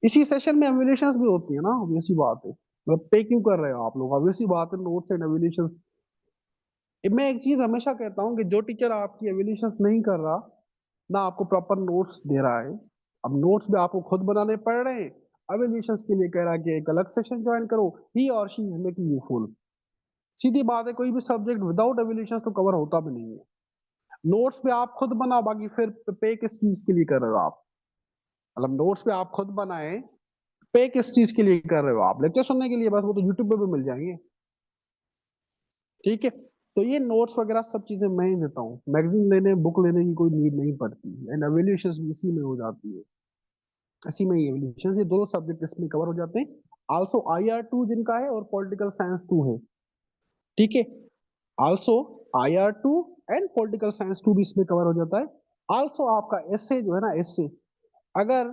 इसी सेशन में एवेल्यूशंस भी होती है ना, obvious बात है। मतलब पे क्यों कर रहे हो आप लोग, obvious बात है, नोट्स एंड एवेल्यूशंस। मैं एक चीज हमेशा कहता हूँ कि जो टीचर आपकी एवेल्यूशंस नहीं कर रहा, ना आपको प्रॉपर नोट्स दे रहा है, अब नोट्स भी आपको खुद बनाने पड़ रहे हैं, एवेल्यूशंस के लिए कह रहा है कि एक अलग सेशन ज्वाइन करो, ही और she is making you fool. सीधी बात है, कोई भी सब्जेक्ट विदाउट एवेल्यूशंस तो कवर होता भी नहीं है। नोट्स पे आप खुद बनाओ, बाकी फिर पे किस चीज के लिए कर रहे हो आप। मतलब नोट्स पे आप खुद बनाए, पे किस चीज के लिए कर रहे हो आप, लेक्चर सुनने के लिए बस, वो तो यूट्यूब पे भी मिल जाएंगे। ठीक है, तो ये नोट्स वगैरह सब चीजें मैं ही देता हूँ, मैगजीन लेने बुक लेने की कोई नीड नहीं पड़ती, एंड एवेल्यूशन भी इसी में हो जाती है। इसी में ही एवेल्यूशन, ये दोनों सब्जेक्ट इसमें कवर हो जाते हैं। आल्सो IR2 जिनका है, और पॉलिटिकल साइंस 2 है। ठीक है, also IR2 and political science 2 भी इसमें कवर हो जाता है। आल्सो आपका एसए जो है ना, एसए, अगर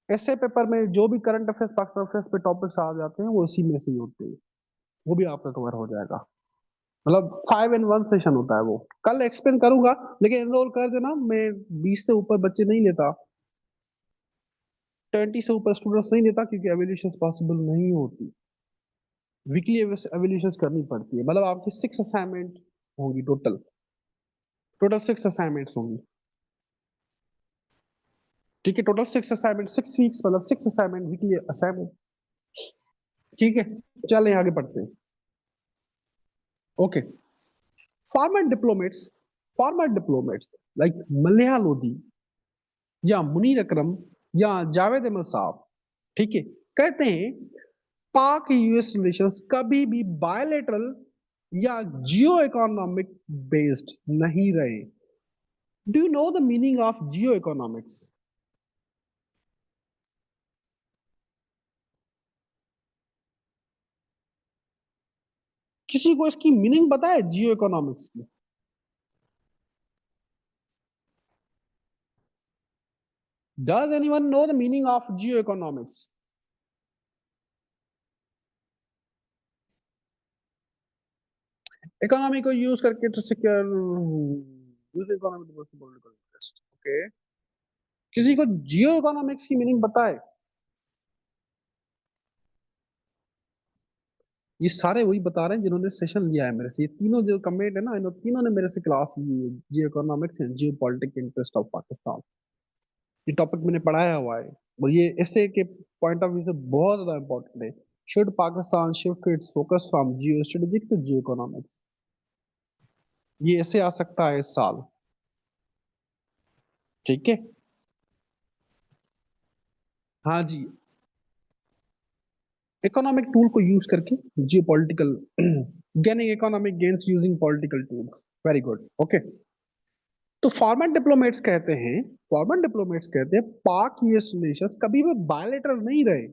एसए पेपर में जो भी करंट अफेयर्स पाकिस्तान अफेयर्स पे टॉपिक्स आ जाते हैं, वो इसी में से ही होते हैं, वो भी आपका कवर हो जाएगा। मतलब 5 in 1 सेशन होता है वो। कल एक्सप्लेन करूंगा, लेकिन एनरोल कर देना, मैं 20 से ऊपर बच्चे नहीं लेता, 20 से ऊपर स्टूडेंट्स नहीं लेता, क्योंकि एवेल्यूशन पॉसिबल नहीं होती। वीकली एवेल्यूशन करनी पड़ती है, मतलब आपकी 6 असाइनमेंट होंगी टोटल, टोटल 6 असाइनमेंट्स होंगी। ठीक है, टोटल 6 असाइनमेंट, 6 वीक्स, मतलब 6 असाइनमेंट, वीकली असाइनमेंट। ठीक है, चलें आगे बढ़ते हैं। Okay, former diplomats, former diplomats like Maleeha Lodhi या मुनीर अकरम या जावेद अहमद साहब, ठीक है, कहते हैं पाक यूएस रिलेशंस कभी भी बायलेटरल या जियो इकोनॉमिक बेस्ड नहीं रहे। Do you know the meaning of geo economics? किसी को इसकी मीनिंग पता है जियो इकोनॉमिक्स की? Does anyone know the meaning of geo economics? Economy को यूज करके to secure, use economy to political interest. Okay, किसी को जियो इकोनॉमिक्स की मीनिंग पता है? ये सारे वही बता रहे हैं जिन्होंने सेशन लिया है मेरे से, ये तीनों जो कमेंट है ना, इन तीनों ने मेरे से क्लास ली है, geo economics and Jio politic interest of Pakistan. ये टॉपिक मैंने पढ़ाया हुआ है, और ये ऐसे के पॉइंट ऑफ व्यू से बहुत ज्यादा इंपॉर्टेंट है। Should Pakistan shift its focus from geo strategic to geo economics, ये ऐसे आ सकता है इस साल। ठीक है, हाँ जी, इकोनॉमिक टूल को यूज करके जियो political, gaining economic gains using political tools, very good. Okay, तो फॉर्मल डिप्लोमेट्स कहते हैं, फॉर्मल डिप्लोमेट्स कहते हैं पाक यूएस रिलेशंस कभी भी बायलेटरल नहीं रहे,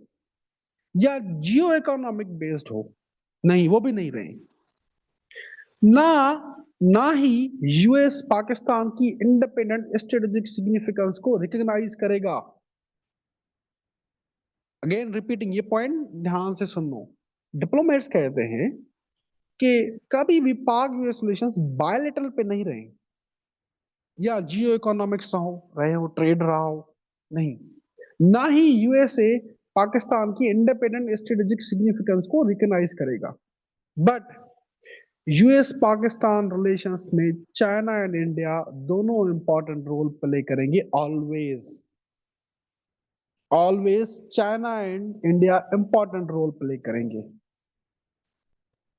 या जियो इकोनॉमिक बेस्ड हो, नहीं वो भी नहीं रहे, ना ना ही यूएस पाकिस्तान की इंडिपेंडेंट स्ट्रेटेजिक सिग्निफिकेंस को रिकॉग्नाइज करेगा। अगेन रिपीटिंग, ये पॉइंट ध्यान से सुनो। डिप्लोमेट्स कहते हैं कि कभी भी पाक यूएस रिलेशंस बायलेटरल पे नहीं रहे, या जियो इकोनॉमिक्स रहे हो ट्रेड रहा हो, नहीं। ना ही यूएसए पाकिस्तान की इंडिपेंडेंट स्ट्रेटेजिक सिग्निफिकेंस को रिकॉग्नाइज करेगा। बट यूएस पाकिस्तान रिलेशंस में चाइना एंड इंडिया दोनों इंपॉर्टेंट रोल प्ले करेंगे। Always always China and India important role play करेंगे।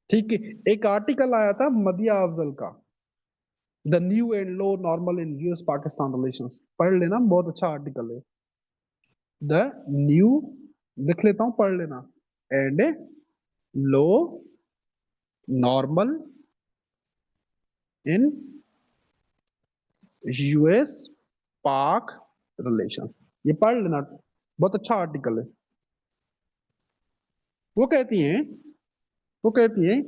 ठीक है, एक आर्टिकल आया था मदिया अफजल का, the new and low normal in US Pakistan relations, पढ़ लेना, बहुत अच्छा आर्टिकल है। द न्यू, लिख लेता हूं, पढ़ लेना, and low normal in US पाक रिलेशंस, ये पढ़ लेना, बहुत अच्छा आर्टिकल है। वो कहती हैं वो कहती हैं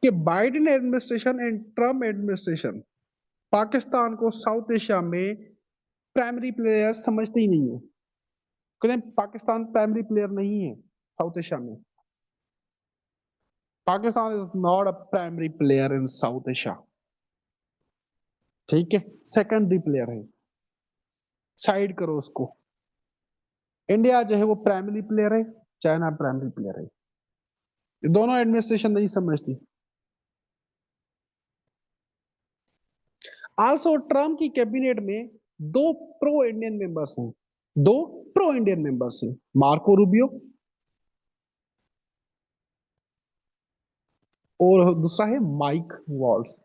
कि Biden administration and Trump administration Pakistan को साउथ एशिया में प्राइमरी प्लेयर समझते ही नहीं है। कहते हैं पाकिस्तान प्राइमरी प्लेयर नहीं है साउथ एशिया में। Pakistan is not a primary player in South Asia, ठीक है, सेकेंडरी प्लेयर है, साइड करो उसको। इंडिया जो है वो प्राइमरी प्लेयर है, चाइना प्राइमरी प्लेयर है, ये दोनों एडमिनिस्ट्रेशन नहीं समझती। आल्सो ट्रम्प की कैबिनेट में दो प्रो इंडियन मेंबर्स हैं, दो प्रो इंडियन मेंबर्स हैं, मार्को रूबियो और दूसरा है माइक वॉल्स।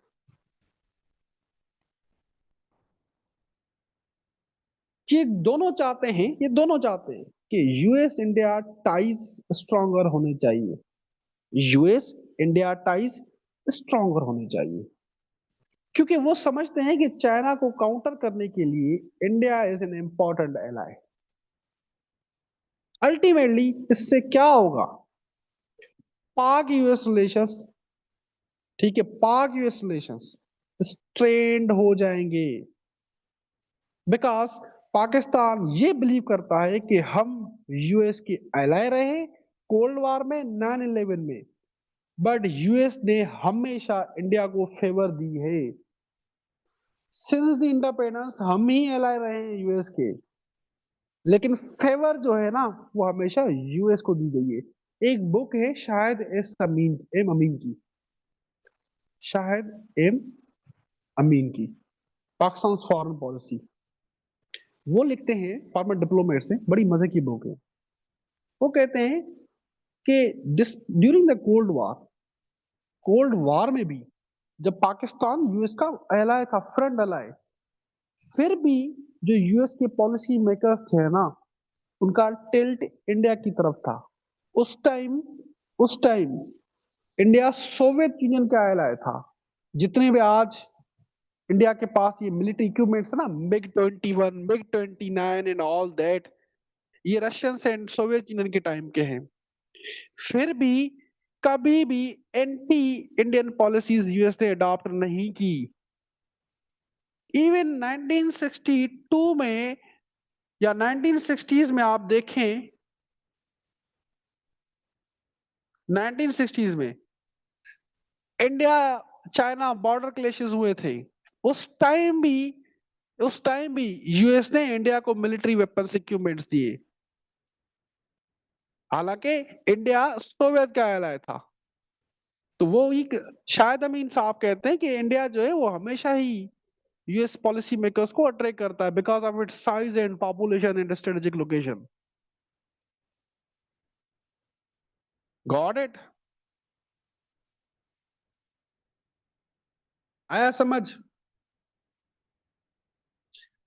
ये दोनों चाहते हैं कि यूएस इंडिया टाइज स्ट्रॉन्गर होने चाहिए, यूएस इंडिया टाइज स्ट्रॉन्गर होने चाहिए, क्योंकि वो समझते हैं कि चाइना को काउंटर करने के लिए India is an important ally. Ultimately इससे क्या होगा, पाक यूएस रिलेशंस, ठीक है, पाक यूएस रिलेशंस स्ट्रेंड हो जाएंगे, बिकॉज पाकिस्तान ये बिलीव करता है कि हम यूएस के एलाय रहे कोल्ड वॉर में, 9/11 में, बट यूएस ने हमेशा इंडिया को फेवर दी है। सिंस द इंडिपेंडेंस हम ही एलाय रहे हैं यूएस के, लेकिन फेवर जो है ना वो हमेशा यूएस को दी गई है। एक बुक है शायद एम अमीन की, शायद एम अमीन की, पाकिस्तान फॉरेन पॉलिसी, वो लिखते हैं फॉर्मर डिप्लोमेट से, बड़ी मजे की बुक है। वो कहते हैं कि ड्यूरिंग द कोल्ड वॉर में भी जब पाकिस्तान यूएस का एलाय था, फ्रेंड एलाय, फिर भी जो यूएस के पॉलिसी मेकर्स थे ना, उनका टिल्ट इंडिया की तरफ था। उस टाइम इंडिया सोवियत यूनियन का एलाय था। जितने भी आज इंडिया के पास ये मिलिट्री इक्विपमेंट्स है ना, MiG-21, MiG-29 and all that, ये रशियन एंड सोवियत यूनियन के टाइम के हैं। फिर भी कभी भी एंटी इंडियन पॉलिसीज यूएस ने अडॉप्ट नहीं की। इवन 1962 में या 1960s में आप देखें, 1960s में इंडिया चाइना बॉर्डर क्लेशेस हुए थे। उस टाइम भी उस टाइम भी यूएस ने इंडिया को मिलिट्री वेपन्स इक्विपमेंट्स दिए, हालांकि इंडिया सोवियत का एलाय था। तो वो एक, शायद अमीन साहब कहते हैं कि इंडिया जो है वो हमेशा ही यूएस पॉलिसी मेकर्स को अट्रैक्ट करता है because of its size and population and strategic location. Got it? आया समझ?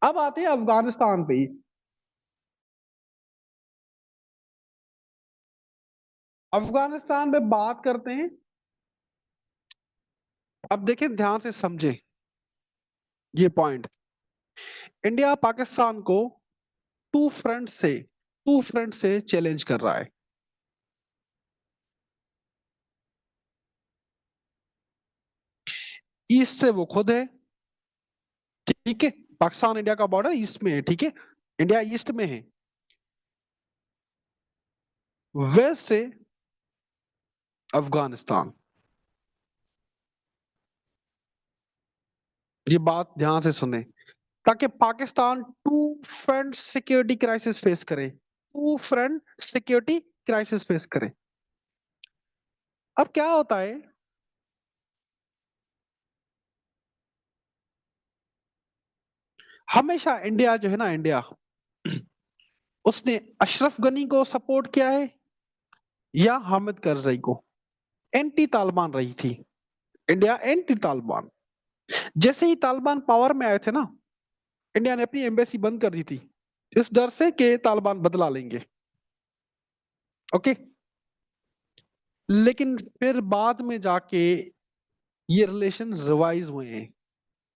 अब आते हैं अफगानिस्तान पे। अफगानिस्तान पे बात करते हैं। अब देखें, ध्यान से समझें ये पॉइंट। इंडिया पाकिस्तान को टू फ्रंट से चैलेंज कर रहा है। ईस्ट से वो खुद है, ठीक है, पाकिस्तान इंडिया का बॉर्डर ईस्ट में है, ठीक है, इंडिया ईस्ट में है। वेस्ट से अफगानिस्तान, ये बात ध्यान से सुने, ताकि Pakistan two front security crisis face करे, two front security crisis face करे। अब क्या होता है, हमेशा इंडिया जो है ना, इंडिया उसने अशरफ गनी को सपोर्ट किया है या हामिद करजई को। एंटी तालिबान रही थी इंडिया, एंटी तालिबान। जैसे ही तालिबान पावर में आए थे ना, इंडिया ने अपनी एम्बेसी बंद कर दी थी, इस डर से कि तालिबान बदला लेंगे। ओके, लेकिन फिर बाद में जाके ये रिलेशन रिवाइज हुए हैं।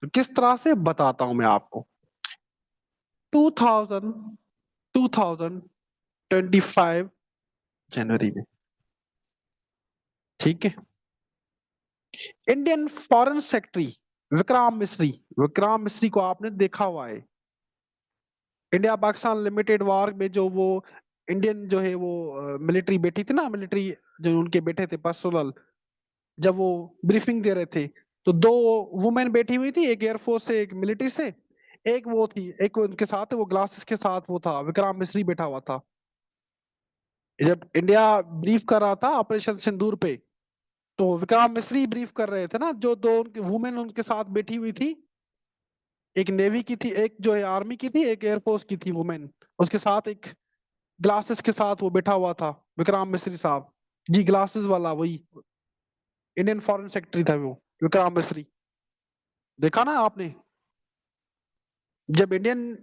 तो किस तरह से बताता हूं मैं आपको। 2000 2025 जनवरी में, ठीक है, इंडियन फॉरेन सेक्रेटरी विक्राम मिश्री को आपने देखा हुआ है। इंडिया पाकिस्तान लिमिटेड वॉर में जो वो इंडियन जो है वो मिलिट्री बैठी थी ना, मिलिट्री जो उनके बैठे थे पर्सनल, जब वो ब्रीफिंग दे रहे थे, तो दो वुमेन बैठी हुई थी, एक एयरफोर्स से एक मिलिट्री से, एक वो थी, एक उनके साथ वो ग्लासेस के साथ वो था, विक्राम मिश्री बैठा हुआ था। जब इंडिया ब्रीफ कर रहा था ऑपरेशन सिंदूर पे, तो विक्राम मिश्री ब्रीफ कर रहे थे ना, जो दो वुमेन उनके साथ बैठी हुई थी, एक नेवी की थी, एक जो है आर्मी की थी, एक एयरफोर्स की थी वुमेन, उसके साथ एक ग्लासेस के साथ वो बैठा हुआ था विक्राम मिश्री साहब। जी, ग्लासेस वाला वही इंडियन फॉरेन सेक्रेटरी था वो, विक्राम मिश्री। देखा ना आपने, जब इंडियन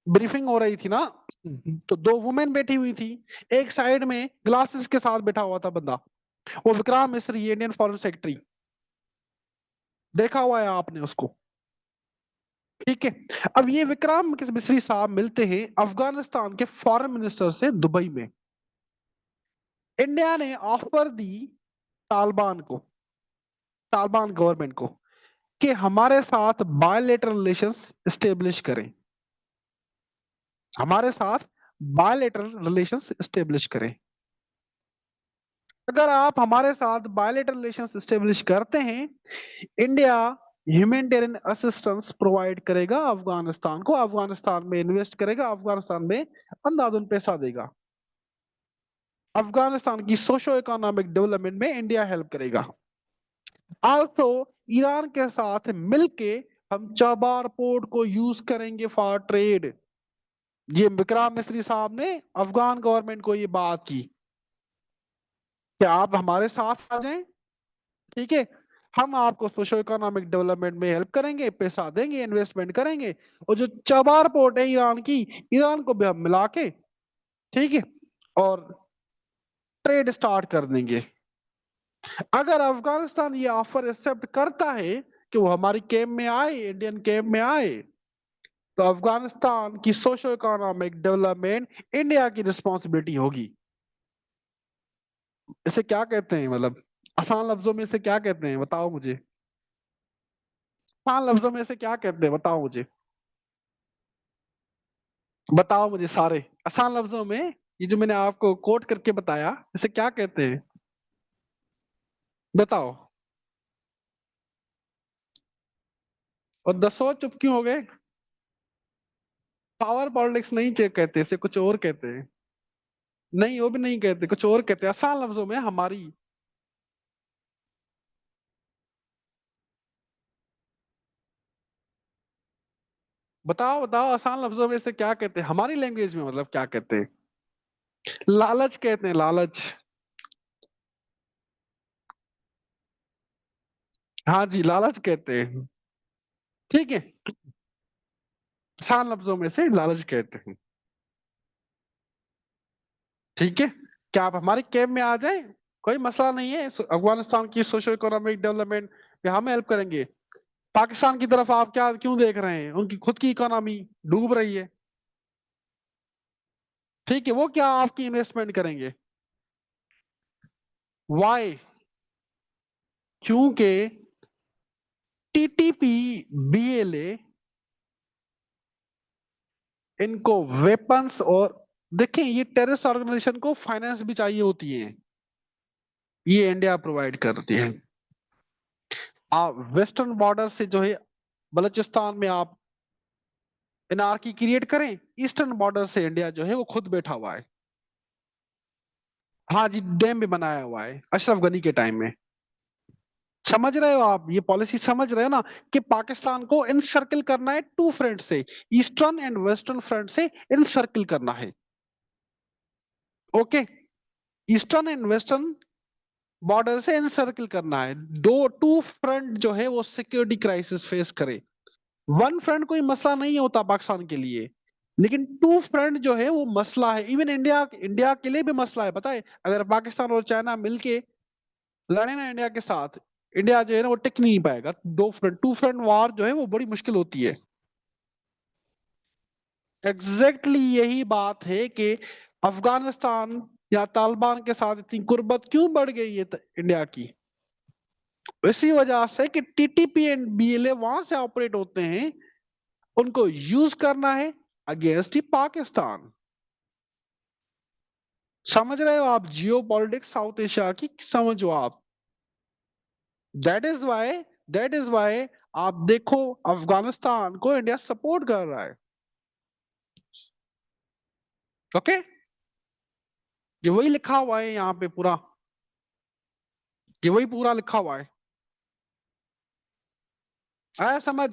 ब्रीफिंग हो रही थी ना, तो दो वुमेन बैठी हुई थी, एक साइड में ग्लासेस के साथ बैठा हुआ था बंदा, वो विक्राम मिश्री, इंडियन फॉरेन सेक्रेटरी। देखा हुआ है आपने उसको, ठीक है। अब ये विक्राम मिश्री साहब मिलते हैं अफगानिस्तान के फॉरेन मिनिस्टर से दुबई में। इंडिया ने ऑफर दी तालिबान को, तालिबान गवर्नमेंट को, कि हमारे साथ बायलेटरल रिलेशंस स्टेब्लिश करें, हमारे साथ बायलेटरल रिलेशंस स्टेब्लिश करें। अगर आप हमारे साथ बायलेटरल रिलेशंस स्टेब्लिश करते हैं, इंडिया ह्यूमैनिटेरियन असिस्टेंस प्रोवाइड करेगा अफगानिस्तान को, अफगानिस्तान में इन्वेस्ट करेगा, अफगानिस्तान में अंधाधुंध पैसा देगा, अफगानिस्तान की सोशो इकोनॉमिक डेवलपमेंट में इंडिया हेल्प करेगा। आल्सो ईरान के साथ मिलके हम चबार पोर्ट को यूज करेंगे फॉर ट्रेड। ये विक्राम मिस्री साहब ने अफगान गवर्नमेंट को ये बात की कि आप हमारे साथ आ जाएं, ठीक है, हम आपको सोशो इकोनॉमिक डेवलपमेंट में हेल्प करेंगे, पैसा देंगे, इन्वेस्टमेंट करेंगे, और जो चबार पोर्ट है ईरान की, ईरान को भी हम मिला के, ठीक है, और ट्रेड स्टार्ट कर देंगे। अगर अफगानिस्तान ये ऑफर एक्सेप्ट करता है कि वो हमारी कैंप में आए, इंडियन कैंप में आए, तो अफगानिस्तान की सोशो इकोनॉमिक डेवलपमेंट इंडिया की रिस्पॉन्सिबिलिटी होगी। इसे क्या कहते हैं, मतलब आसान लफ्जों में इसे क्या कहते हैं बताओ मुझे, आसान लफ्जों में इसे क्या कहते हैं बताओ मुझे, बताओ मुझे सारे आसान लफ्जों में, ये जो मैंने आपको कोट करके बताया, इसे क्या कहते हैं बताओ। और दसो चुप क्यों हो गए। पावर पॉलिटिक्स नहीं कहते, इसे कुछ और कहते हैं। नहीं, वो भी नहीं कहते, कुछ और कहते हैं आसान लफ्जों में हमारी। बताओ बताओ, आसान लफ्जों में इसे क्या कहते हैं हमारी लैंग्वेज में, मतलब क्या कहते हैं। लालच कहते हैं, लालच। हाँ जी, लालच कहते हैं, ठीक है, आसान लफ्जों में से लालच कहते हैं, ठीक है। क्या आप हमारे कैंप में आ जाए, कोई मसला नहीं है, अफगानिस्तान की सोशो इकोनॉमिक डेवलपमेंट में हम हेल्प करेंगे। पाकिस्तान की तरफ आप क्या क्यों देख रहे हैं, उनकी खुद की इकोनॉमी डूब रही है, ठीक है, वो क्या आपकी इन्वेस्टमेंट करेंगे। वाई, क्योंकि टीटीपी, बीएलए, इनको वेपन्स और, देखें, ये टेररिस्ट ऑर्गेनाइजेशन को फाइनेंस भी चाहिए होती है, ये इंडिया प्रोवाइड करती है। वेस्टर्न बॉर्डर से जो है बलूचिस्तान में आप एनार्की क्रिएट करें, ईस्टर्न बॉर्डर से इंडिया जो है वो खुद बैठा हुआ है। हाँ जी, डैम भी बनाया हुआ है अशरफ गनी के टाइम में। समझ रहे हो आप, ये पॉलिसी समझ रहे हो ना, कि पाकिस्तान को इनसर्किल करना है टू फ्रंट से, ईस्टर्न एंड वेस्टर्न फ्रंट से इनसर्किल करना है। Okay, eastern and western border से इनसर्किल करना है। दो टू फ्रंट जो है वो सिक्योरिटी क्राइसिस फेस करे। वन फ्रंट कोई मसला नहीं होता पाकिस्तान के लिए, लेकिन टू फ्रंट जो है वो मसला है। इवन इंडिया इंडिया के लिए भी मसला है, पता है। अगर पाकिस्तान और चाइना मिलके लड़े ना इंडिया के साथ, इंडिया जो है ना वो टिक नहीं पाएगा। दो फ्रंट टू फ्रंट वार जो है वो बड़ी मुश्किल होती है। एग्जैक्टली यही बात है कि अफगानिस्तान या तालिबान के साथ इतनी कुर्बत क्यों बढ़ गई है इंडिया की। इसी वजह से कि टीटीपी एंड बीएलए वहां से ऑपरेट होते हैं, उनको यूज करना है अगेंस्ट ही पाकिस्तान। समझ रहे हो आप, जियो पॉलिटिक्स साउथ एशिया की समझो आप। That is why that is why आप देखो अफगानिस्तान को इंडिया सपोर्ट कर रहा है। ओके, ये वही लिखा हुआ है यहाँ पे पूरा, ये वही पूरा लिखा हुआ है। आया समझ?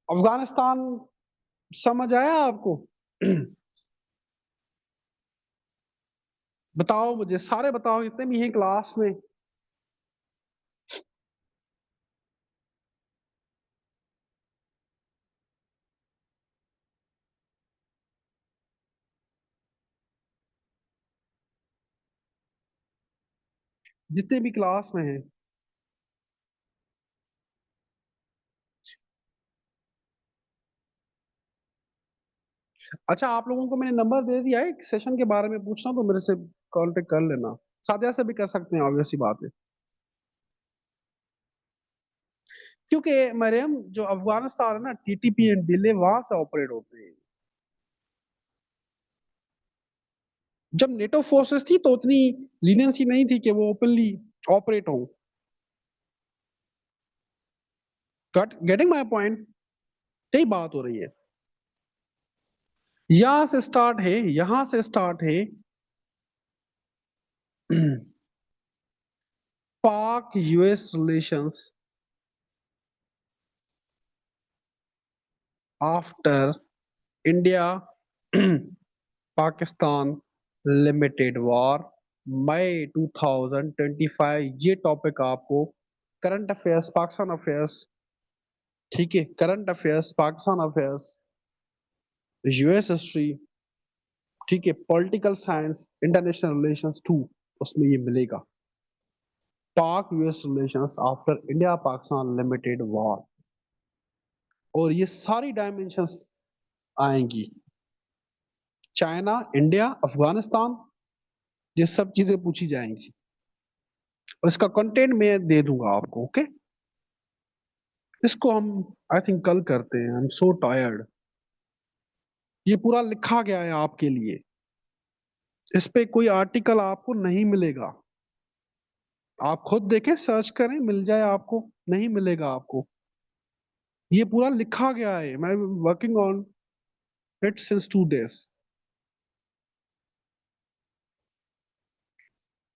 अफगानिस्तान समझ आया आपको? बताओ मुझे, सारे बताओ जितने भी हैं क्लास में। जितने भी क्लास में हैं। अच्छा, आप लोगों को मैंने नंबर दे दिया है, सेशन के बारे में पूछना तो मेरे से कांटेक्ट कर लेना। सादिया से भी कर सकते हैं, ऑब्वियस सी बात है। क्योंकि मरियम जो अफगानिस्तान है ना, टीटीपी एंड डिले वहां से ऑपरेट होते हैं। जब नेटो फोर्सेस थी तो उतनी लीनियंसी नहीं थी कि वो ओपनली ऑपरेट हो। Getting my point? यही बात हो रही है। यहां से स्टार्ट है, यहां से स्टार्ट है Pak US relations after India Pakistan limited war May 2025। ये टॉपिक आपको करंट अफेयर्स पाकिस्तान अफेयर्स, ठीक है, current affairs Pakistan affairs, US history, ठीक है, पॉलिटिकल साइंस, इंटरनेशनल रिलेशंस 2, उसमें ये मिलेगा। पाक US relations after India Pakistan limited war, और ये सारी डायमेंशंस आएंगी। चाइना, इंडिया, अफगानिस्तान, ये सब चीजें पूछी जाएंगी। और इसका कंटेंट मैं दे दूंगा आपको। ओके, इसको हम आई थिंक कल करते हैं। I am so tired. ये पूरा लिखा गया है आपके लिए, इस पे कोई आर्टिकल आपको नहीं मिलेगा। आप खुद देखें, सर्च करें, मिल जाए आपको, नहीं मिलेगा आपको। ये पूरा लिखा गया है, मैं working on it since 2 days।